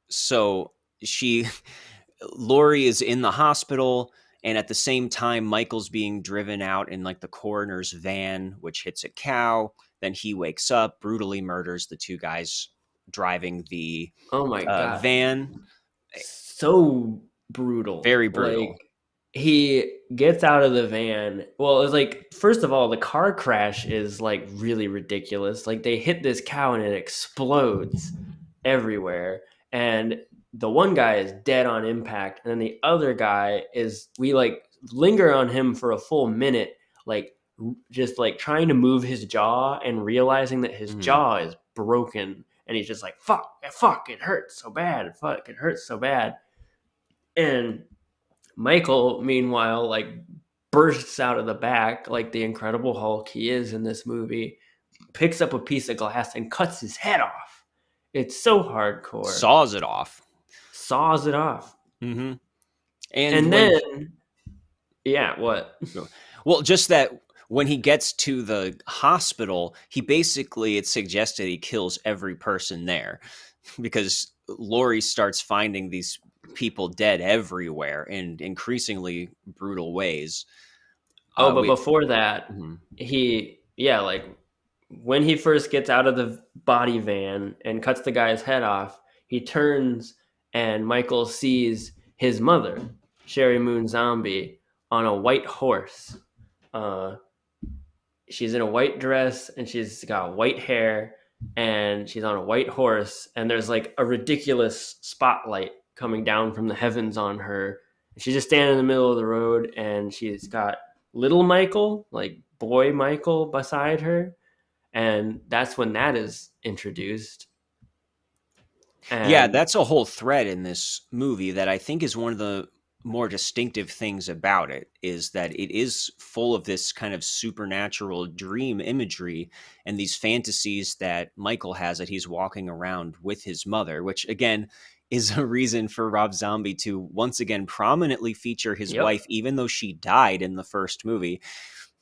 So Laurie is in the hospital, and at the same time, Michael's being driven out in like the coroner's van, which hits a cow. Then he wakes up, brutally murders the two guys driving the Oh my God. van. So brutal. Very brutal. Like, he gets out of the van. Well, it's like, first of all, the car crash is like really ridiculous. Like they hit this cow and it explodes everywhere. And the one guy is dead on impact. And then the other guy we like linger on him for a full minute, like just like trying to move his jaw and realizing that his jaw is broken. And he's just like, fuck, it hurts so bad. Fuck, it hurts so bad. And Michael, meanwhile, like bursts out of the back like the Incredible Hulk he is in this movie, picks up a piece of glass and cuts his head off. It's so hardcore. Saws it off. Mm-hmm. What? Well, just that when he gets to the hospital, it's suggested he kills every person there because Laurie starts finding these people dead everywhere in increasingly brutal ways. But before that, like when he first gets out of the body van and cuts the guy's head off, he turns and Michael sees his mother, Sherry Moon Zombie, on a white horse. She's in a white dress and she's got white hair and she's on a white horse, and there's like a ridiculous spotlight coming down from the heavens on her. She's just standing in the middle of the road and she's got little Michael, like boy Michael beside her. And that's when that is introduced. Yeah, And that's a whole thread in this movie that I think is one of the more distinctive things about it, is that it is full of this kind of supernatural dream imagery and these fantasies that Michael has, that he's walking around with his mother, which again is a reason for Rob Zombie to once again prominently feature his yep. wife, even though she died in the first movie.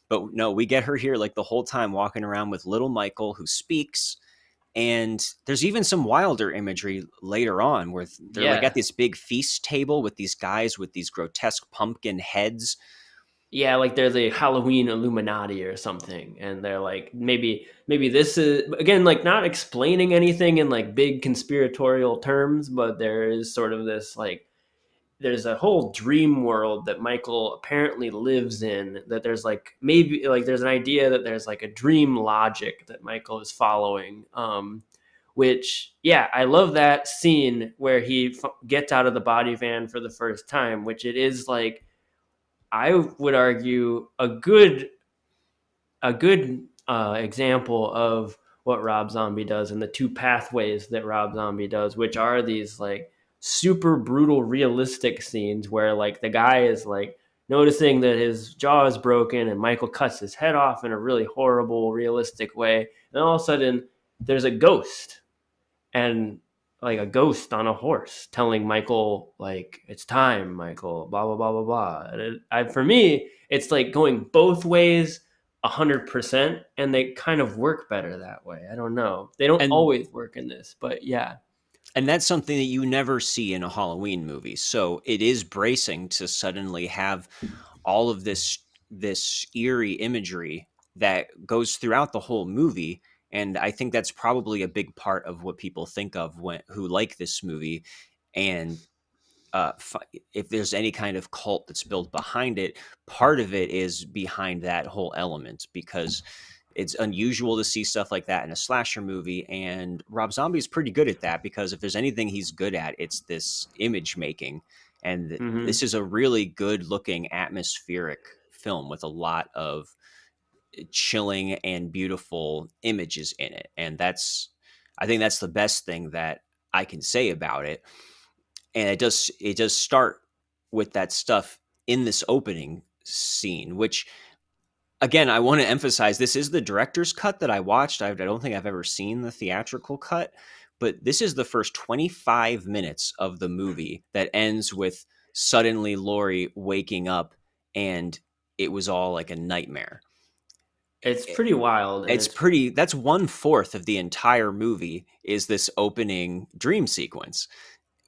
But no, we get her here like the whole time walking around with little Michael, who speaks. And there's even some wilder imagery later on where they're like Yeah. at this big feast table with these guys with these grotesque pumpkin heads. Yeah, like they're the Halloween Illuminati or something, and they're like, maybe this is, again, like not explaining anything in like big conspiratorial terms, but there is sort of this like, there's a whole dream world that Michael apparently lives in, that there's like, maybe like there's an idea that there's like a dream logic that Michael is following, which, yeah, I love that scene where he gets out of the body van for the first time, which it is like, I would argue a good example of what Rob Zombie does, and the two pathways that Rob Zombie does, which are these like super brutal, realistic scenes where like the guy is like noticing that his jaw is broken, and Michael cuts his head off in a really horrible, realistic way, and all of a sudden there's a ghost, and like a ghost on a horse telling Michael like, it's time, Michael, blah blah blah blah blah. And for me, it's like going both ways 100%, and they kind of work better that way. I don't know, they don't And always work in this, but yeah. and that's something that you never see in a Halloween movie. So it is bracing to suddenly have all of this eerie imagery that goes throughout the whole movie. And I think that's probably a big part of what people think of when who like this movie. And if there's any kind of cult that's built behind it, part of it is behind that whole element, because it's unusual to see stuff like that in a slasher movie. And Rob Zombie is pretty good at that, because if there's anything he's good at, it's this image making. And Mm-hmm. this is a really good looking atmospheric film with a lot of chilling and beautiful images in it. And I think that's the best thing that I can say about it. And it does start with that stuff in this opening scene, which again, I want to emphasize, this is the director's cut that I watched. I don't think I've ever seen the theatrical cut, but this is the first 25 minutes of the movie that ends with suddenly Laurie waking up and it was all like a nightmare. It's pretty wild, and It's pretty, that's 1/4 of the entire movie is this opening dream sequence.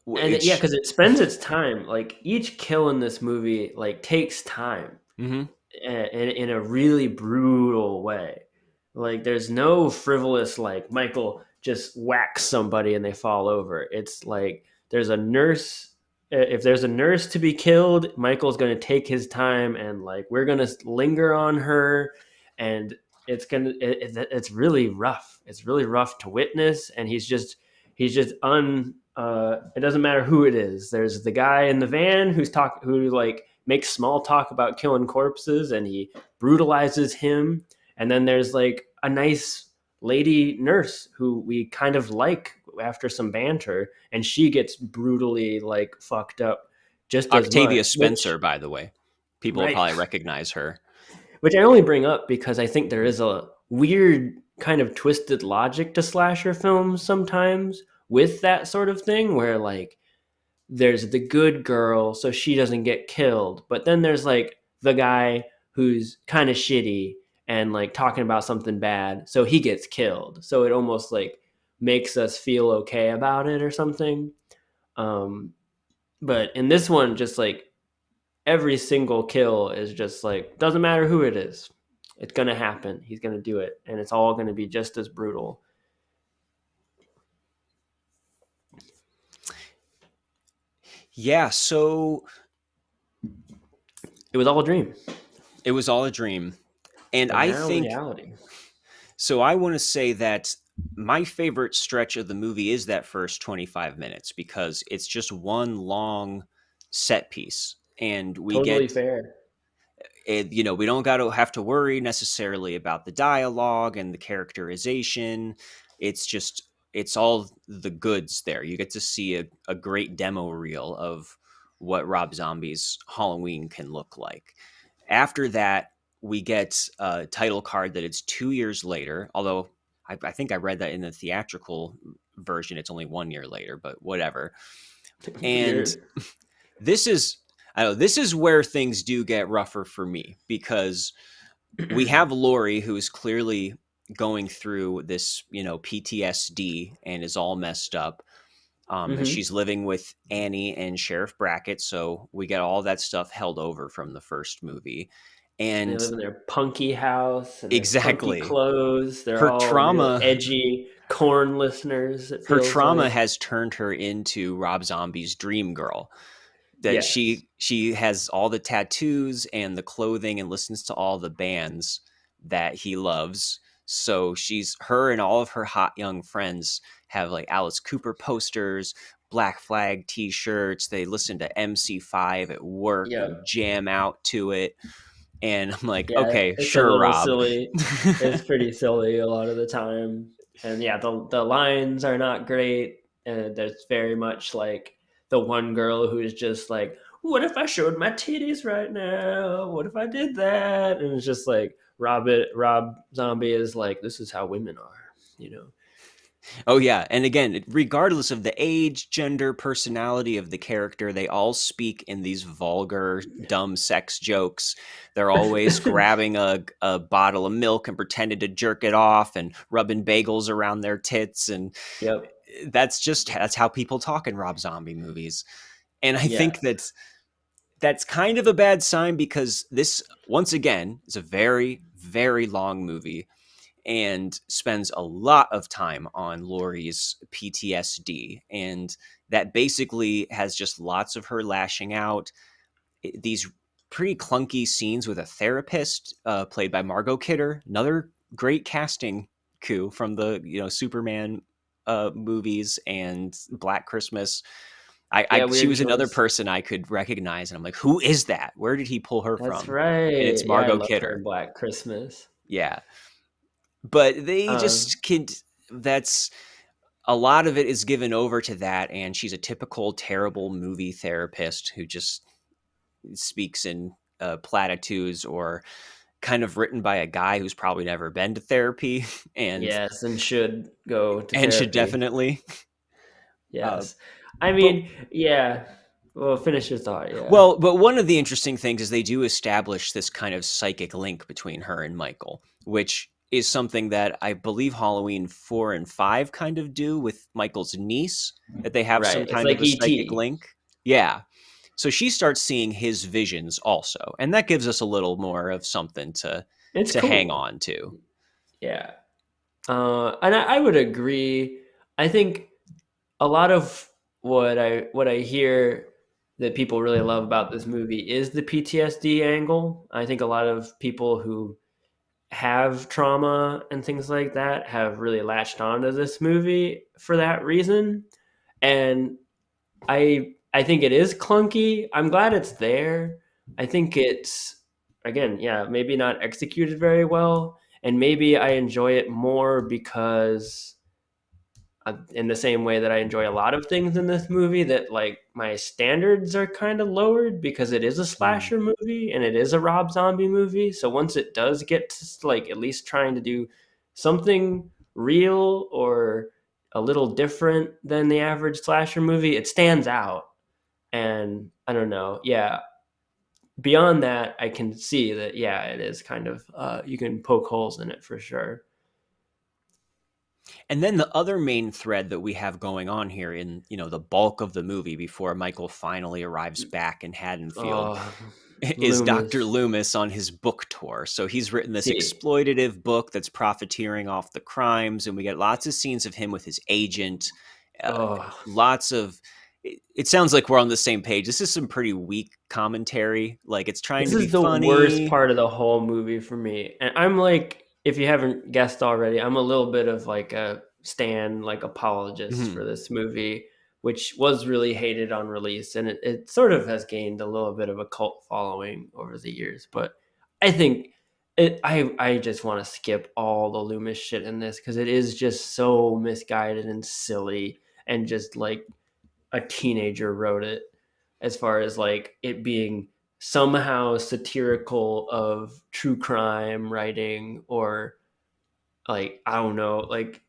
and yeah, Which, because it spends its time, like each kill in this movie like takes time, mhm. in a really brutal way. Like there's no frivolous like Michael just whacks somebody and they fall over. It's like there's a nurse. If there's a nurse to be killed, Michael's going to take his time, and like we're going to linger on her, and it's really rough. It's really rough to witness, and he's just it doesn't matter who it is. There's the guy in the van who like makes small talk about killing corpses, and he brutalizes him. And then there's like a nice lady nurse who we kind of like after some banter, and she gets brutally like fucked up just as Octavia much. Spencer, by the way. People will Right. probably recognize her. Which I only bring up because I think there is a weird kind of twisted logic to slasher films sometimes with that sort of thing, where like there's the good girl so she doesn't get killed, but then there's like the guy who's kind of shitty and like talking about something bad so he gets killed, so it almost like makes us feel okay about it or something. um but in this one, just like every single kill is just like, doesn't matter who it is, it's gonna happen, he's gonna do it, and it's all gonna be just as brutal. Yeah, so It was all a dream, it was all a dream. And but I now think, reality. so I want to say that my favorite stretch of the movie is that first 25 minutes, because it's just one long set piece. And we Totally get, fair. we don't have to worry necessarily about the dialogue and the characterization. It's all the goods there. You get to see a great demo reel of what Rob Zombie's Halloween can look like. After that, we get a title card that it's 2 years later, although I think I read that in the theatrical version it's only 1 year later, but whatever. And this is where things do get rougher for me, because we have Laurie, who is clearly going through this, PTSD and is all messed up. And she's living with Annie and Sheriff Brackett, so we get all that stuff held over from the first movie. And they live in their punky house, and exactly, punky clothes. They're her all trauma, real edgy corn listeners. Her trauma has turned her into Rob Zombie's dream girl. That she has all the tattoos and the clothing and listens to all the bands that he loves. So her and all of her hot young friends have like Alice Cooper posters, Black Flag t-shirts. They listen to MC5 at work and jam out to it. And I'm like, okay, it's sure, a little Rob. Silly. It's pretty silly a lot of the time. And the lines are not great. And there's very much like the one girl who's just like, what if I showed my titties right now? What if I did that? And it's just like Rob Zombie is like, this is how women are, Oh, yeah. And again, regardless of the age, gender, personality of the character, they all speak in these vulgar, dumb sex jokes. They're always grabbing a bottle of milk and pretending to jerk it off and rubbing bagels around their tits. And that's how people talk in Rob Zombie movies. And I think that's kind of a bad sign, because this, once again, is a very, very long movie and spends a lot of time on Laurie's PTSD. And that basically has just lots of her lashing out. These pretty clunky scenes with a therapist played by Margot Kidder, another great casting coup from the Superman movies and Black Christmas. She was another person I could recognize, and I'm like, who is that? Where did he pull her from? That's right. And it's Margot Kidder. Black Christmas. Yeah. But they that's a lot of it is given over to that. And she's a typical terrible movie therapist who just speaks in platitudes, or kind of written by a guy who's probably never been to therapy. And should go to and therapy. should definitely. Yes. Well, finish your thought. Yeah. Well, but one of the interesting things is they do establish this kind of psychic link between her and Michael, which is something that I believe Halloween 4 and 5 kind of do with Michael's niece, that they have some kind of a psychic link. Yeah. So she starts seeing his visions also. And that gives us a little more of something to hang on to. Yeah. And I would agree. I think a lot of what I hear that people really love about this movie is the PTSD angle. I think a lot of people who have trauma and things like that have really latched onto this movie for that reason. And I think it is clunky. I'm glad it's there. I think it's, again, maybe not executed very well. And maybe I enjoy it more because in the same way that I enjoy a lot of things in this movie, that like my standards are kind of lowered because it is a slasher movie and it is a Rob Zombie movie. So once it does get to like at least trying to do something real or a little different than the average slasher movie, it stands out. And I don't know. Yeah. Beyond that, I can see that, it is kind of, you can poke holes in it for sure. And then the other main thread that we have going on here in, the bulk of the movie before Michael finally arrives back in Haddonfield is Dr. Loomis on his book tour. So he's written this exploitative book that's profiteering off the crimes. And we get lots of scenes of him with his agent. Lots of, it sounds like we're on the same page. This is some pretty weak commentary. Like it's trying to be funny. This is the worst part of the whole movie for me. And I'm like, if you haven't guessed already, I'm a little bit of like a apologist for this movie, which was really hated on release. And it sort of has gained a little bit of a cult following over the years. But I think I just want to skip all the Loomis shit in this because it is just so misguided and silly and just like a teenager wrote it, as far as like it being somehow satirical of true crime writing, or like I don't know, like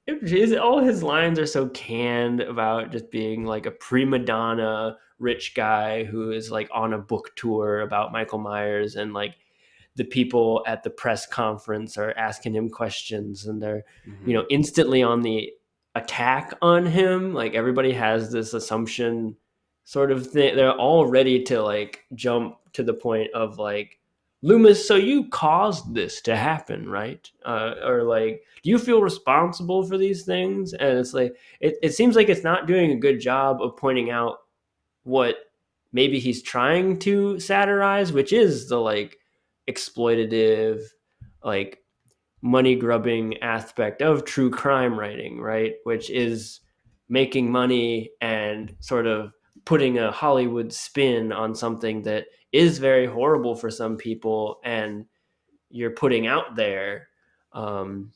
all his lines are so canned about just being like a prima donna rich guy who is like on a book tour about Michael Myers, and like the people at the press conference are asking him questions and they're instantly on the attack on him. Like everybody has this assumption sort of thing. They're all ready to like jump to the point of like, Loomis, so you caused this to happen, right? Or like, do you feel responsible for these things? And it's like it seems like it's not doing a good job of pointing out what maybe he's trying to satirize, which is the like exploitative, like money grubbing aspect of true crime writing, right? Which is making money and sort of putting a Hollywood spin on something that is very horrible for some people, and you're putting out there in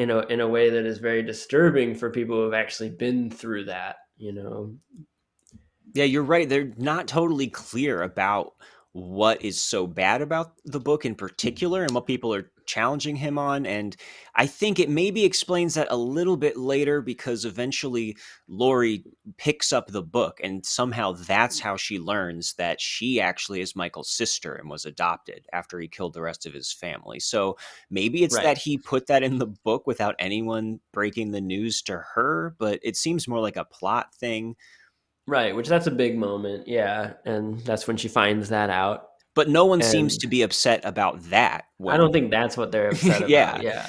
a way that is very disturbing for people who have actually been through that, Yeah, you're right. They're not totally clear about what is so bad about the book in particular and what people are challenging him on. And I think it maybe explains that a little bit later, because eventually Lori picks up the book and somehow that's how she learns that she actually is Michael's sister and was adopted after he killed the rest of his family. So maybe it's Right. that he put that in the book without anyone breaking the news to her, but it seems more like a plot thing. Right, which that's a big moment, yeah, and that's when she finds that out. But no one seems And to be upset about that. I don't think that's what they're upset about. Yeah. Yeah.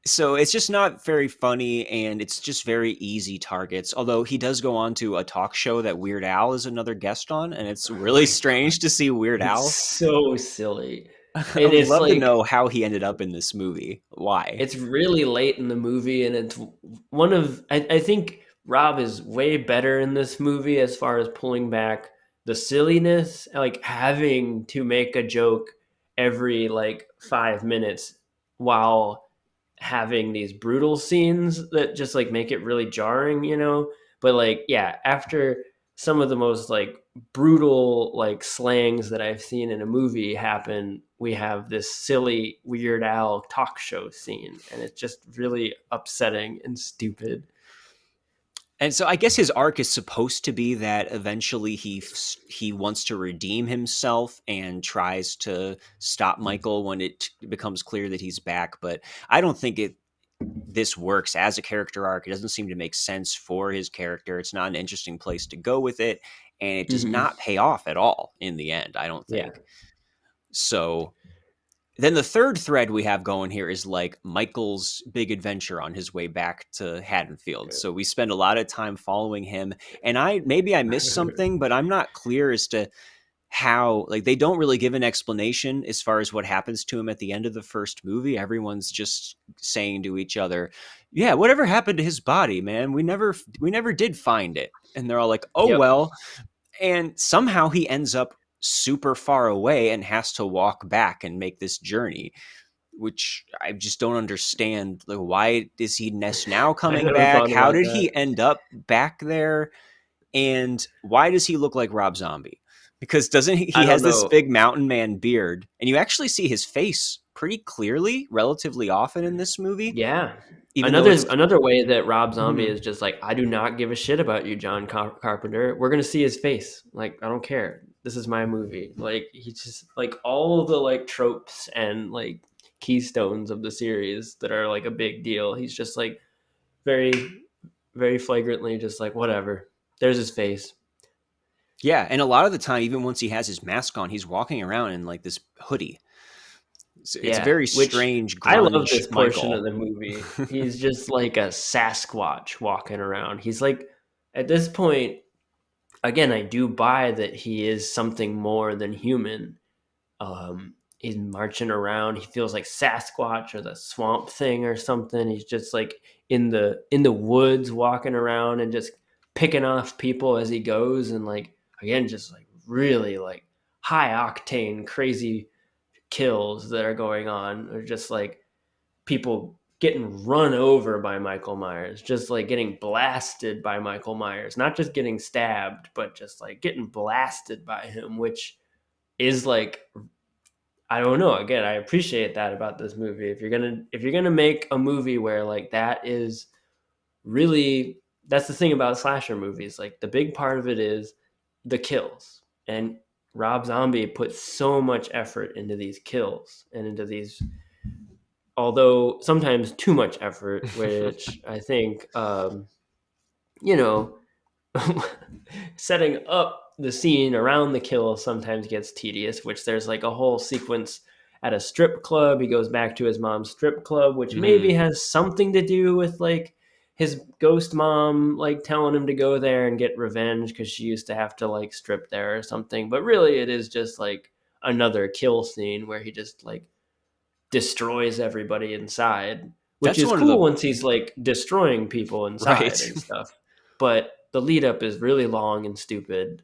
So it's just not very funny, and it's just very easy targets. Although he does go on to a talk show that Weird Al is another guest on, and it's really strange to see Weird Al. It's so silly. I And would it's love to like know how he ended up in this movie. Why? it's really late in the movie, and it's one of I think Rob is way better in this movie as far as pulling back the silliness, like having to make a joke every like 5 minutes while having these brutal scenes that just like make it really jarring. But like, yeah, after some of the most like brutal like slangs that I've seen in a movie happen, we have this silly Weird Al talk show scene, and it's just really upsetting and stupid. And so I guess his arc is supposed to be that eventually he wants to redeem himself and tries to stop Michael when it becomes clear that he's back. But I don't think this works as a character arc. It doesn't seem to make sense for his character. It's not an interesting place to go with it, and it does not pay off at all in the end, I don't think. Yeah. So then the third thread we have going here is like Michael's big adventure on his way back to Haddonfield. So we spend a lot of time following him, and maybe I missed something, but I'm not clear as to how, like, they don't really give an explanation as far as what happens to him at the end of the first movie. Everyone's just saying to each other, yeah, whatever happened to his body, man? We never did find it. And they're all like, oh, Yep. well. And somehow he ends up super far away and has to walk back and make this journey, which I just don't understand. Like, why is he now coming back? How did he end up back there? And why does he look like Rob Zombie? Because doesn't he has this big mountain man beard, and you actually see his face pretty clearly relatively often in this movie. Yeah. Even Another way that Rob Zombie is just like, I do not give a shit about you, John Carpenter. We're going to see his face. Like, I don't care. This is my movie. Like, he's just like all the like tropes and like keystones of the series that are like a big deal. He's just like very, very flagrantly just like, whatever. There's his face. Yeah. And a lot of the time, even once he has his mask on, he's walking around in like this hoodie. It's very strange. I love this portion of the movie. He's just like a Sasquatch walking around. He's like, at this point, again, I do buy that he is something more than human. He's marching around. He feels like Sasquatch or the Swamp Thing or something. He's just like in the woods walking around and just picking off people as he goes. And like, again, just like really like high octane, crazy kills that are going on, or just like people getting run over by Michael Myers, just like getting blasted by Michael Myers, not just getting stabbed, but just like getting blasted by him, which is like, I don't know. Again, I appreciate that about this movie. If you're gonna make a movie where like that is really, that's the thing about slasher movies. Like the big part of it is the kills, and Rob Zombie puts so much effort into these kills and into these, although sometimes too much effort, which I think, you know, setting up the scene around the kill sometimes gets tedious, which there's like a whole sequence at a strip club. He goes back to his mom's strip club, which maybe has something to do with like his ghost mom like telling him to go there and get revenge because she used to have to like strip there or something. But really it is just like another kill scene where he just like destroys everybody inside, which is cool once he's like destroying people inside and stuff. But the lead up is really long and stupid.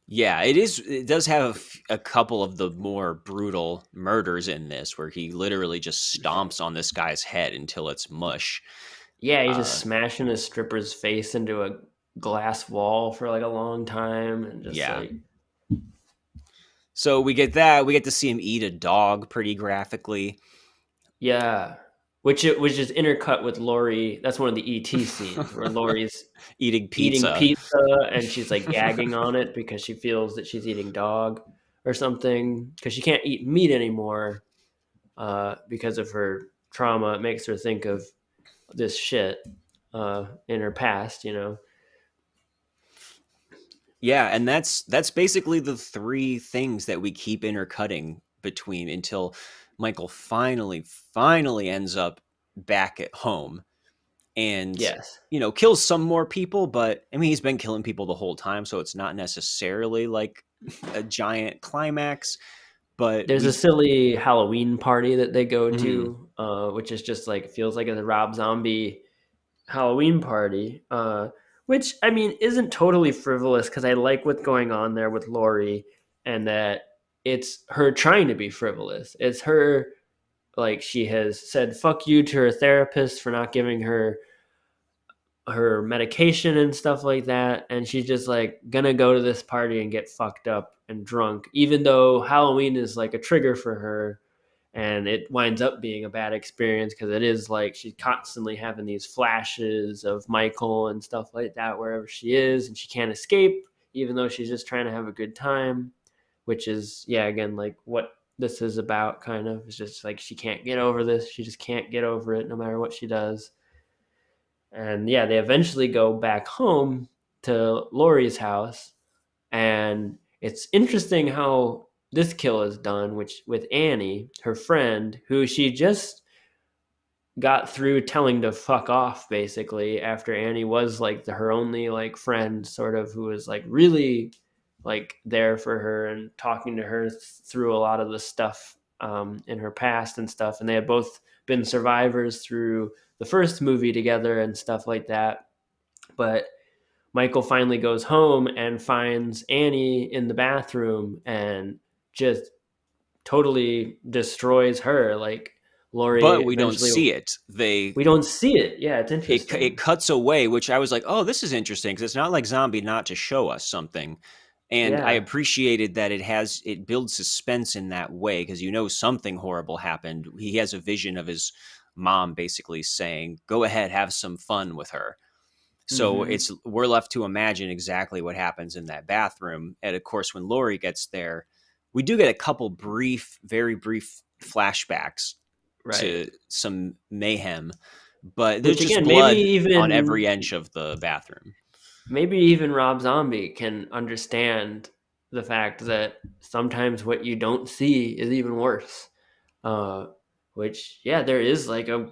Yeah, it is. It does have a couple of the more brutal murders in this, where he literally just stomps on this guy's head until it's mush. Yeah, he's just smashing a stripper's face into a glass wall for like a long time, and just like. So we get that. We get to see him eat a dog pretty graphically. Yeah. Which is intercut with Laurie. That's one of the ET scenes where Laurie's eating pizza, and she's like gagging on it because she feels that she's eating dog or something, because she can't eat meat anymore because of her trauma. It makes her think of this shit in her past, you know. Yeah, and that's basically the three things that we keep intercutting between until Michael finally ends up back at home and, you know, kills some more people. But I mean, he's been killing people the whole time, so it's not necessarily like a giant climax. But there's a silly Halloween party that they go to, which is just like, feels like a Rob Zombie Halloween party, which I mean isn't totally frivolous, because I like what's going on there with Laurie, and that it's her trying to be frivolous. It's her, like, she has said fuck you to her therapist for not giving her medication and stuff like that, and she's just like gonna go to this party and get fucked up and drunk, even though Halloween is like a trigger for her, and it winds up being a bad experience because it is like she's constantly having these flashes of Michael and stuff like that wherever she is, and she can't escape even though she's just trying to have a good time. Which is, yeah, again, like what this is about, kind of. It's just like she can't get over this. She just can't get over it no matter what she does. And yeah, they eventually go back home to Laurie's house. And it's interesting how this kill is done, which with Annie, her friend, who she just got through telling to fuck off, basically, after Annie was like her only like friend, sort of, who was like really like there for her and talking to her through a lot of the stuff in her past and stuff. And they had both been survivors through the first movie together and stuff like that. But Michael finally goes home and finds Annie in the bathroom and just totally destroys her. Like, Laurie, but we don't see it. We don't see it. Yeah, it's interesting. It cuts away, which I was like, oh, this is interesting, because it's not like Zombie not to show us something. And I appreciated that it builds suspense in that way, because you know something horrible happened. He has a vision of his mom basically saying, go ahead, have some fun with her. So we're left to imagine exactly what happens in that bathroom. And of course, when Laurie gets there, we do get a couple very brief flashbacks to some mayhem. But there's just blood on every inch of the bathroom. Maybe even Rob Zombie can understand the fact that sometimes what you don't see is even worse. Which, yeah, there is like it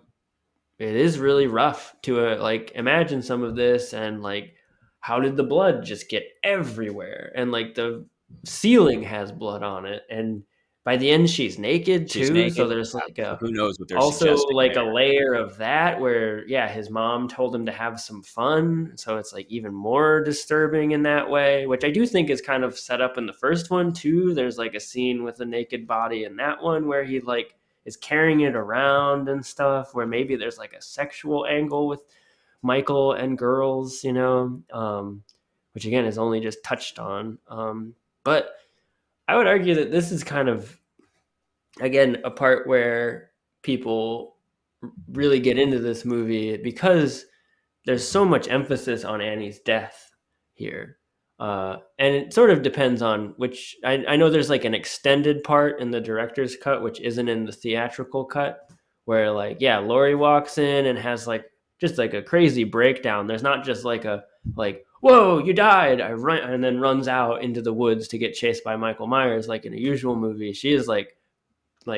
is really rough to like imagine some of this, and like, how did the blood just get everywhere? And like the ceiling has blood on it. And by the end she's naked She's too. So naked. there's like So who knows what they're also suggesting like a there. layer of that where his mom told him to have some fun, so it's like even more disturbing in that way, which I do think is kind of set up in the first one too. There's like a scene with a naked body in that one where he like is carrying it around and stuff, where maybe there's like a sexual angle with Michael and girls, which again is only just touched on. But I would argue that this is kind of, again, a part where people really get into this movie because there's so much emphasis on Annie's death here. And it sort of depends on which. I know there's like an extended part in the director's cut, which isn't in the theatrical cut, where like, Laurie walks in and has like just like a crazy breakdown. There's not just like a like, whoa, you died, I run, and then runs out into the woods to get chased by Michael Myers like in a usual movie. She is like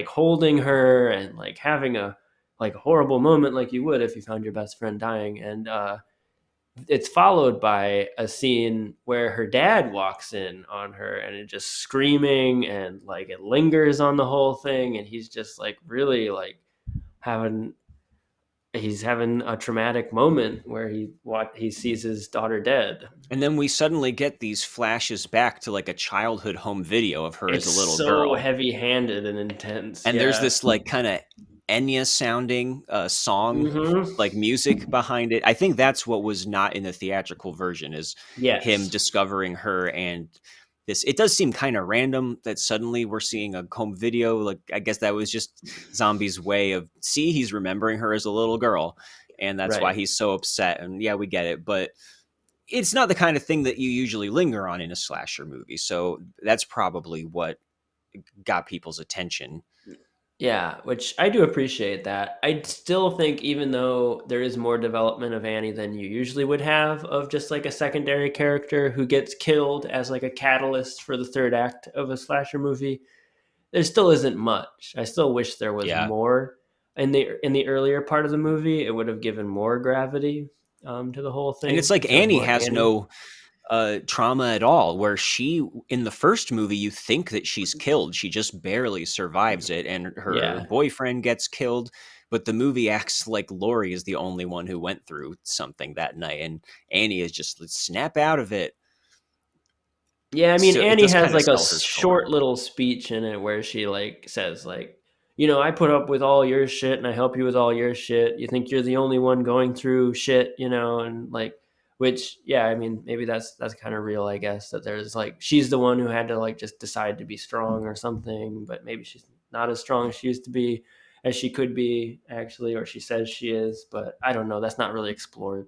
holding her and like having a horrible moment like you would if you found your best friend dying. And it's followed by a scene where her dad walks in on her and it just screaming, and like it lingers on the whole thing, and he's just like really like he's having a traumatic moment where he sees his daughter dead. And then we suddenly get these flashes back to like a childhood home video of her as a little so girl. Heavy-handed and intense. And there's this like kind of Enya sounding song, like music behind it. I think that's what was not in the theatrical version, is him discovering her. And this, it does seem kind of random that suddenly we're seeing a home video. Like, I guess that was just Zombie's way of, he's remembering her as a little girl, and that's why he's so upset. And yeah, we get it, but it's not the kind of thing that you usually linger on in a slasher movie. So that's probably what got people's attention. Yeah, which I do appreciate that. I still think, even though there is more development of Annie than you usually would have of just like a secondary character who gets killed as like a catalyst for the third act of a slasher movie, there still isn't much. I still wish there was more in the earlier part of the movie. It would have given more gravity to the whole thing. And it's like Annie has no trauma at all, where she, in the first movie, you think that she's killed. She just barely survives it, and her boyfriend gets killed. But the movie acts like Laurie is the only one who went through something that night, and Annie is just snap out of it. Yeah, I mean, so Annie has like a short little speech in it where she like says like, I put up with all your shit and I help you with all your shit. You think you're the only one going through shit, and like, which, I mean, maybe that's kind of real, I guess, that there's like, she's the one who had to like just decide to be strong or something, but maybe she's not as strong as she used to be, as she could be actually, or she says she is, but I don't know. That's not really explored.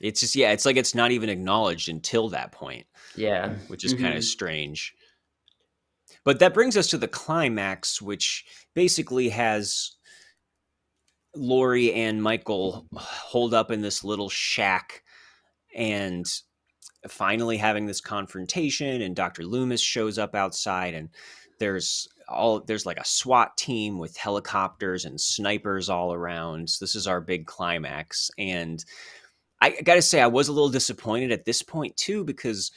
It's just, it's like it's not even acknowledged until that point. Yeah. Which is kind of strange. But that brings us to the climax, which basically has Laurie and Michael holed up in this little shack and finally having this confrontation, and Dr. Loomis shows up outside, and there's like a SWAT team with helicopters and snipers all around. So this is our big climax. And I got to say, I was a little disappointed at this point too, because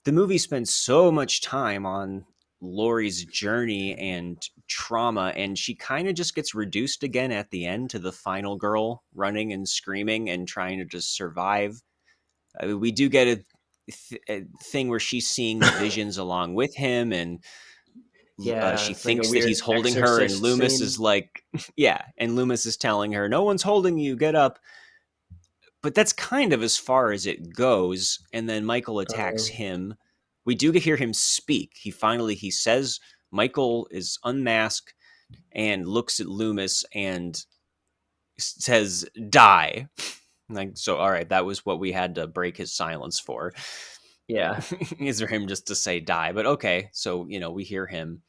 the movie spends so much time on Laurie's journey and trauma, and she kind of just gets reduced again at the end to the final girl running and screaming and trying to just survive. I mean, we do get a thing where she's seeing visions along with him, and she thinks that he's holding her, and Loomis is like, and Loomis is telling her, no one's holding you, get up. But that's kind of as far as it goes. And then Michael attacks him. We do hear him speak. He says Michael is unmasked and looks at Loomis and says, die. Like, so, all right, that was what we had to break his silence for. Yeah. Is for him just to say die. But okay, so, we hear him.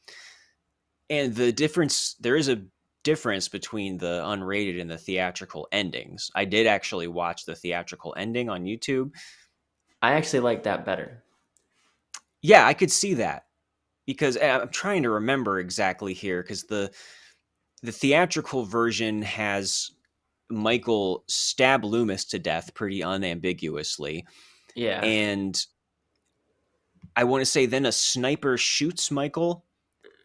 And there is a difference between the unrated and the theatrical endings. I did actually watch the theatrical ending on YouTube. I actually like that better. Yeah, I could see that, because I'm trying to remember exactly here, because the theatrical version has Michael stab Loomis to death pretty unambiguously. Yeah. And I want to say then a sniper shoots Michael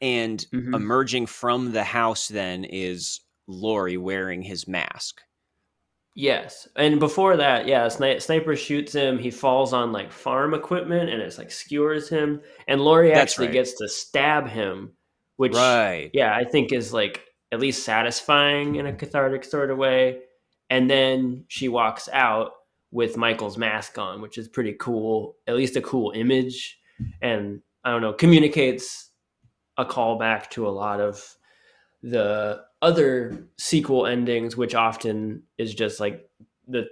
And emerging from the house then is Laurie wearing his mask. Yes. And before that, yeah, sniper shoots him. He falls on like farm equipment and it's like skewers him. And Laurie That's actually right. gets to stab him, which, Right. yeah, I think is like at least satisfying in a cathartic sort of way. And then she walks out with Michael's mask on, which is pretty cool, at least a cool image. And I don't know, communicates a callback to a lot of the other sequel endings, which often is just like the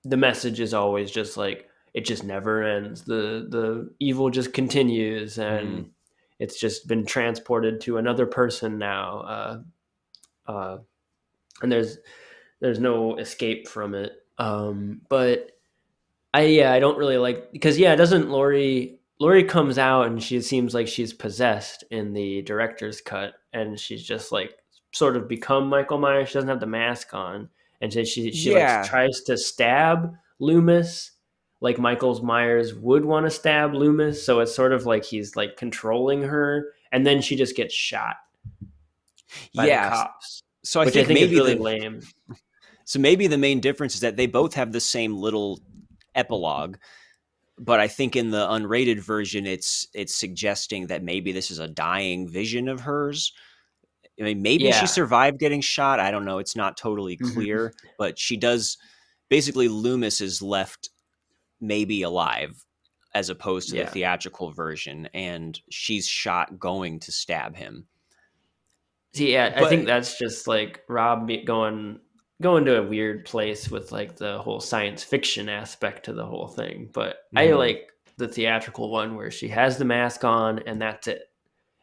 message is always just like it just never ends. The evil just continues, and it's just been transported to another person now, and there's no escape from it. But I don't really like because doesn't Laurie comes out and she seems like she's possessed in the director's cut, and she's just like sort of become Michael Myers. She doesn't have the mask on, and she like tries to stab Loomis like Michael Myers would want to stab Loomis. So it's sort of like he's like controlling her, and then she just gets shot by the cops. So I think maybe is really lame. So maybe the main difference is that they both have the same little epilogue, but I think in the unrated version, it's suggesting that maybe this is a dying vision of hers. I mean, maybe she survived getting shot. I don't know. It's not totally clear, but she does. Basically, Loomis is left maybe alive as opposed to the theatrical version, and she's shot going to stab him. See, I think that's just like Rob going to a weird place with like the whole science fiction aspect to the whole thing. But I like the theatrical one where she has the mask on and that's it.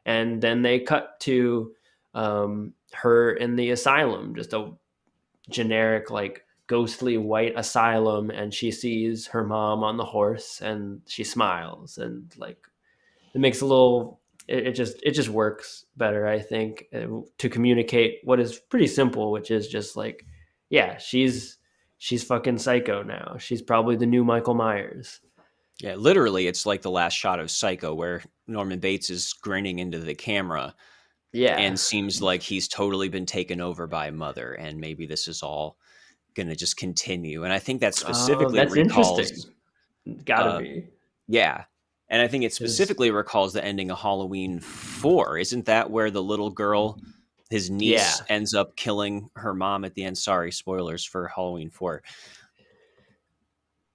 And then they cut to her in the asylum, just a generic like ghostly white asylum, and she sees her mom on the horse and she smiles, and like it makes a little it just works better, I think, to communicate what is pretty simple, which is just like, yeah, she's fucking psycho now. She's probably the new Michael Myers. Yeah, literally, it's like the last shot of Psycho where Norman Bates is grinning into the camera. Yeah. And seems like he's totally been taken over by Mother, and maybe this is all going to just continue. And I think that specifically recalls... interesting. Gotta be. Yeah. And I think it specifically recalls the ending of Halloween 4. Isn't that where the little girl, his niece, ends up killing her mom at the end? Sorry, spoilers for Halloween 4.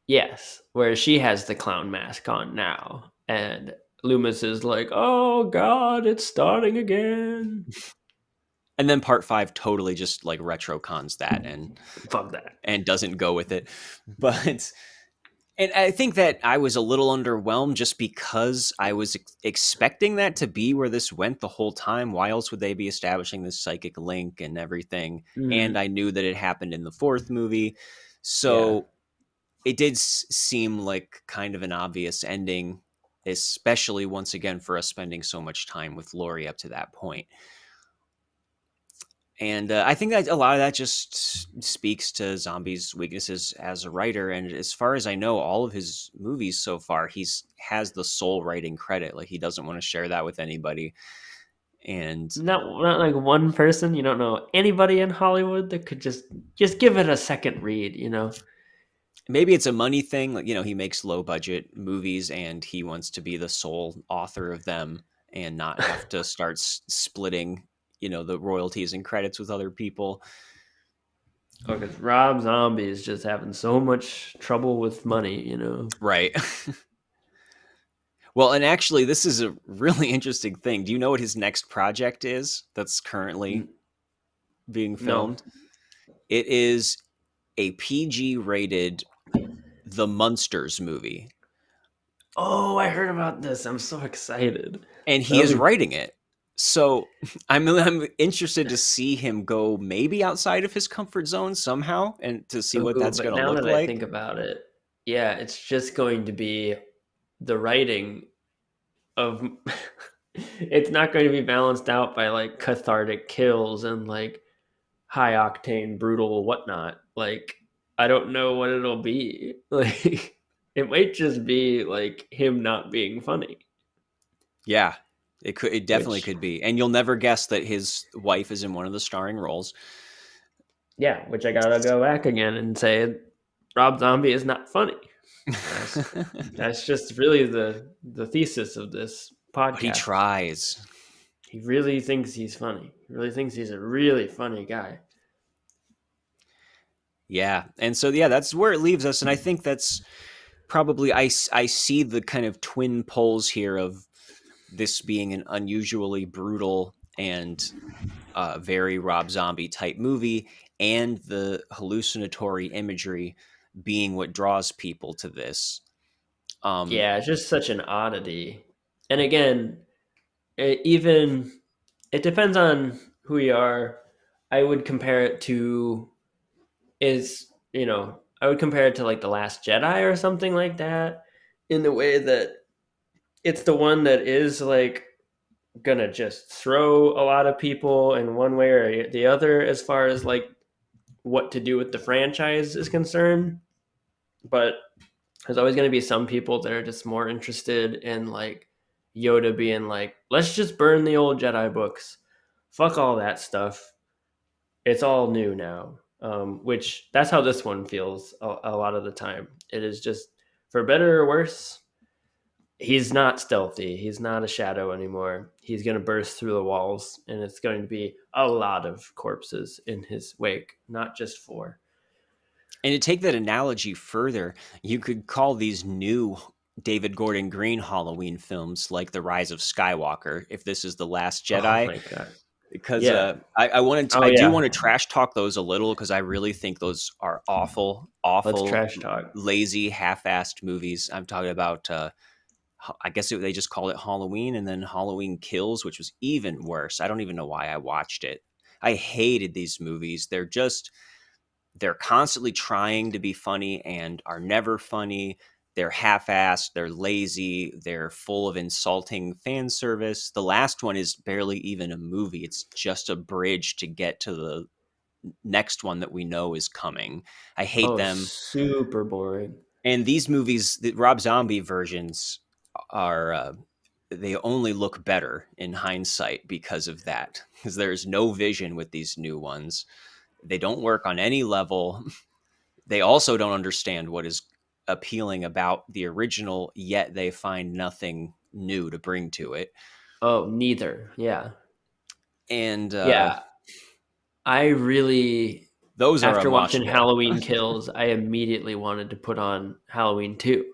Yes, where she has the clown mask on now. And Loomis is like, oh, God, it's starting again. And then part 5 totally just like retrocons that and fuck that and doesn't go with it. But... And I think that I was a little underwhelmed just because I was expecting that to be where this went the whole time. Why else would they be establishing this psychic link and everything? And I knew that it happened in the 4th movie. So it did seem like kind of an obvious ending, especially once again for us spending so much time with Laurie up to that point. And I think that a lot of that just speaks to Zombie's weaknesses as a writer. And as far as I know, all of his movies so far, has the sole writing credit. Like he doesn't want to share that with anybody. And not like one person. You don't know anybody in Hollywood that could just give it a second read. You know, maybe it's a money thing. Like, you know, he makes low budget movies and he wants to be the sole author of them and not have to start splitting, you know, the royalties and credits with other people. Oh, because Rob Zombie is just having so much trouble with money, you know? Right. Well, and actually, this is a really interesting thing. Do you know what his next project is that's currently being filmed? No. It is a PG-rated The Munsters movie. Oh, I heard about this. I'm so excited. And he is writing it. So I'm interested to see him go maybe outside of his comfort zone somehow and to see what that's going to look like. Now that I think about it, yeah, it's just going to be the writing of... it's not going to be balanced out by like cathartic kills and like high octane, brutal whatnot. Like, I don't know what it'll be. Like, it might just be like him not being funny. Yeah. It definitely could be. And you'll never guess that his wife is in one of the starring roles. Yeah, which I gotta go back again and say Rob Zombie is not funny. That's just really the thesis of this podcast. But he tries. He really thinks he's funny. He really thinks he's a really funny guy. Yeah. And so, yeah, that's where it leaves us. And I think that's probably, I see the kind of twin poles here of this being an unusually brutal and very Rob Zombie type movie, and the hallucinatory imagery being what draws people to this. Yeah, it's just such an oddity. And again, it depends on who you are. I would compare it to I would compare it to like The Last Jedi or something like that, in the way that it's the one that is like gonna just throw a lot of people in one way or the other as far as like what to do with the franchise is concerned. But there's always going to be some people that are just more interested in like Yoda being like, let's just burn the old Jedi books. Fuck all that stuff. It's all new now. Which that's how this one feels a lot of the time. It is just, for better or worse, he's not stealthy. He's not a shadow anymore. He's going to burst through the walls, and it's going to be a lot of corpses in his wake, not just 4. And to take that analogy further, you could call these new David Gordon Green Halloween films like The Rise of Skywalker, if this is The Last Jedi. Oh my God. Because Yeah. I do want to trash talk those a little, because I really think those are awful, Let's trash talk. lazy, half-assed movies. I'm talking about, I guess they just called it Halloween, and then Halloween Kills, which was even worse. I don't even know why I watched it. I hated these movies. They're constantly trying to be funny and are never funny. They're half-assed, they're lazy, they're full of insulting fan service. The last one is barely even a movie. It's just a bridge to get to the next one that we know is coming. I hate them. Super boring. And these movies, the Rob Zombie versions, are they only look better in hindsight because of that. Because there's no vision with these new ones. They don't work on any level. They also don't understand what is appealing about the original, yet they find nothing new to bring to it. Oh, neither. Yeah. And I really, those are after watching unwatchable. Halloween Kills, I immediately wanted to put on Halloween 2.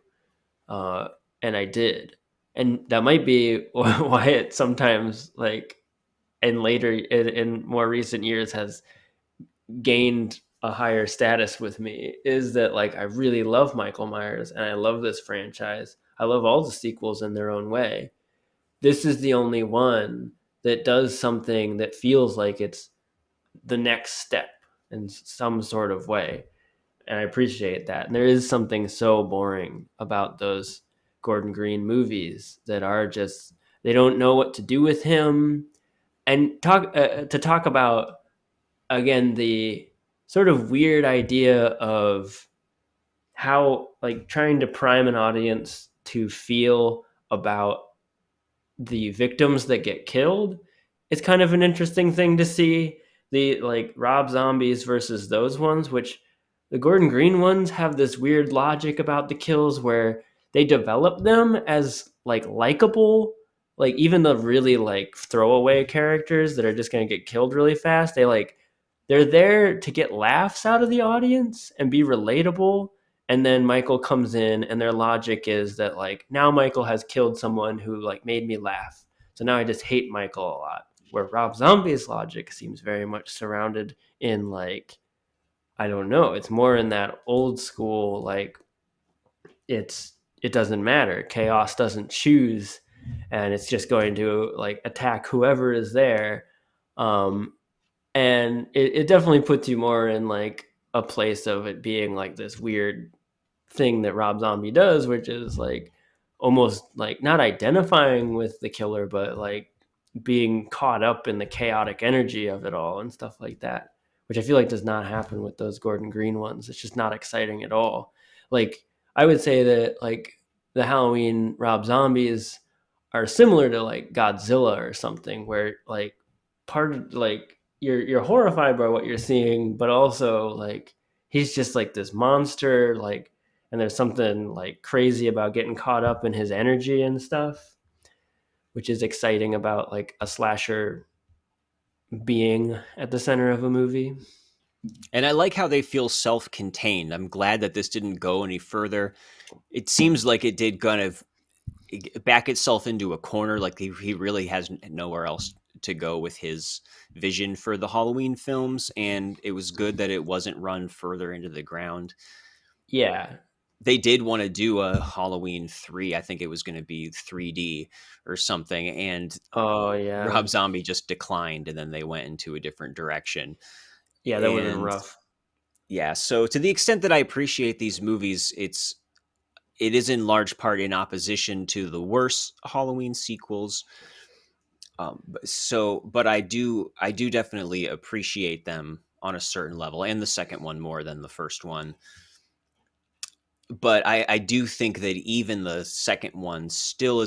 And I did. And that might be why it sometimes, like, and later in more recent years has gained a higher status with me, is that like I really love Michael Myers and I love this franchise. I love all the sequels in their own way. This is the only one that does something that feels like it's the next step in some sort of way. And I appreciate that. And there is something so boring about those Gordon Green movies that are just, they don't know what to do with him. And to talk about, again, the sort of weird idea of how, like, trying to prime an audience to feel about the victims that get killed. It's kind of an interesting thing to see, the like Rob Zombies versus those ones, which the Gordon Green ones have this weird logic about the kills where they develop them as like likable, like even the really like throwaway characters that are just going to get killed really fast. They're there to get laughs out of the audience and be relatable. And then Michael comes in and their logic is that like, now Michael has killed someone who like made me laugh. So now I just hate Michael a lot. Where Rob Zombie's logic seems very much surrounded in like, I don't know, it's more in that old school, like it doesn't matter. Chaos doesn't choose, and it's just going to like attack whoever is there. And it definitely puts you more in like a place of it being like this weird thing that Rob Zombie does, which is like almost like not identifying with the killer, but like being caught up in the chaotic energy of it all and stuff like that, which I feel like does not happen with those Gordon Green ones. It's just not exciting at all. Like I would say that like the Halloween Rob Zombies are similar to like Godzilla or something, where like part of like you're horrified by what you're seeing, but also like he's just like this monster, like, and there's something like crazy about getting caught up in his energy and stuff, which is exciting about like a slasher being at the center of a movie. And I like how they feel self-contained. I'm glad that this didn't go any further. It seems like it did kind of back itself into a corner. Like he really has nowhere else to go with his vision for the Halloween films. And it was good that it wasn't run further into the ground. Yeah. They did want to do a Halloween 3. I think it was going to be 3D or something. And Rob Zombie just declined, and then they went into a different direction. Yeah, that would have been rough. Yeah, so to the extent that I appreciate these movies, it is in large part in opposition to the worse Halloween sequels. But I do definitely appreciate them on a certain level, and the second one more than the first one. But I do think that even the second one still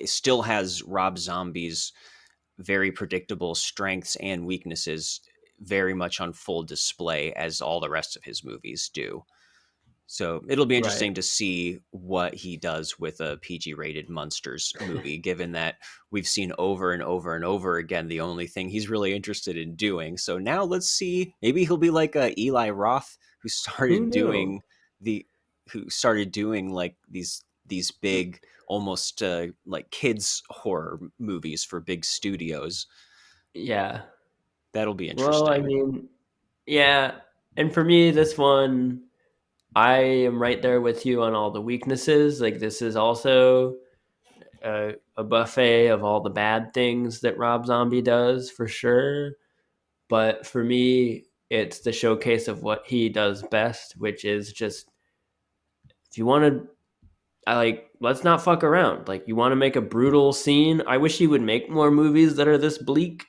still has Rob Zombie's very predictable strengths and weaknesses very much on full display, as all the rest of his movies do. So it'll be interesting to see what he does with a PG-rated Monsters movie, given that we've seen over and over and over again the only thing he's really interested in doing. So now let's see, maybe he'll be like Eli Roth, who started doing like these big, almost like kids horror movies for big studios. Yeah, that'll be interesting. Well, I mean, yeah, and for me, this one, I am right there with you on all the weaknesses. Like, this is also a buffet of all the bad things that Rob Zombie does, for sure. But for me, it's the showcase of what he does best, which is just, if you want to, let's not fuck around. Like, you want to make a brutal scene. I wish he would make more movies that are this bleak.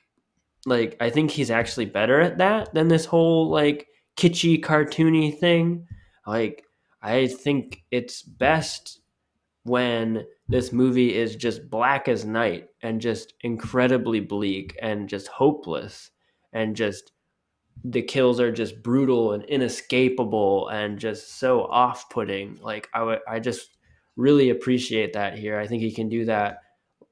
Like, I think he's actually better at that than this whole, like, kitschy, cartoony thing. Like, I think it's best when this movie is just black as night and just incredibly bleak and just hopeless, and just the kills are just brutal and inescapable and just so off-putting. Like, I just really appreciate that here. I think he can do that.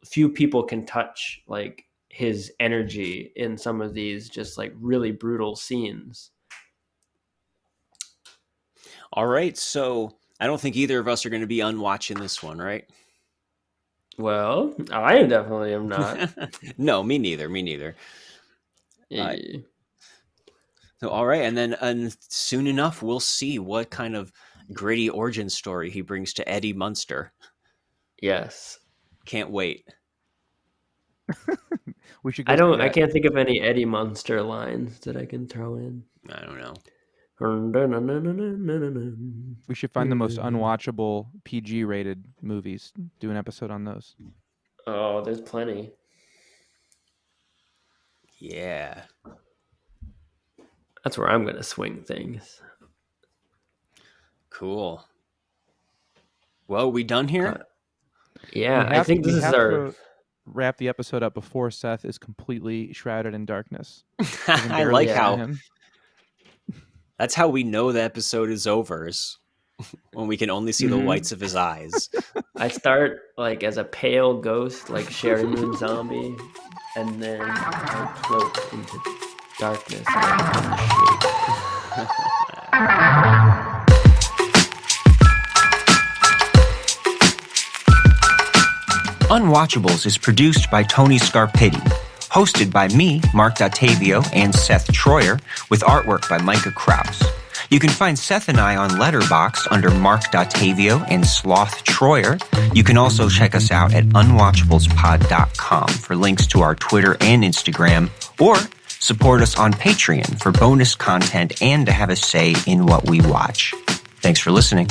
Few people can touch like his energy in some of these just like really brutal scenes. All right, so I don't think either of us are going to be unwatching this one, right? Well, I definitely am not. No, me neither. So, all right, and then soon enough, we'll see what kind of gritty origin story he brings to Eddie Munster. Yes. Can't wait. We should. I can't think of any Eddie Munster lines that I can throw in. I don't know. We should find the most unwatchable PG-rated movies. Do an episode on those. Oh, there's plenty. Yeah. That's where I'm going to swing things. Cool. Well, we done here? Yeah, I think this is our... wrap the episode up before Seth is completely shrouded in darkness. I like how... That's how we know the episode is over, is when we can only see the whites of his eyes. I start like as a pale ghost, like Sherry Moon Zombie, and then I float into darkness. Unwatchables is produced by Tony Scarpitti. Hosted by me, Marc Dottavio, and Seth Troyer, with artwork by Micah Kraus. You can find Seth and I on Letterboxd under Marc Dottavio and Sloth Troyer. You can also check us out at unwatchablespod.com for links to our Twitter and Instagram, or support us on Patreon for bonus content and to have a say in what we watch. Thanks for listening.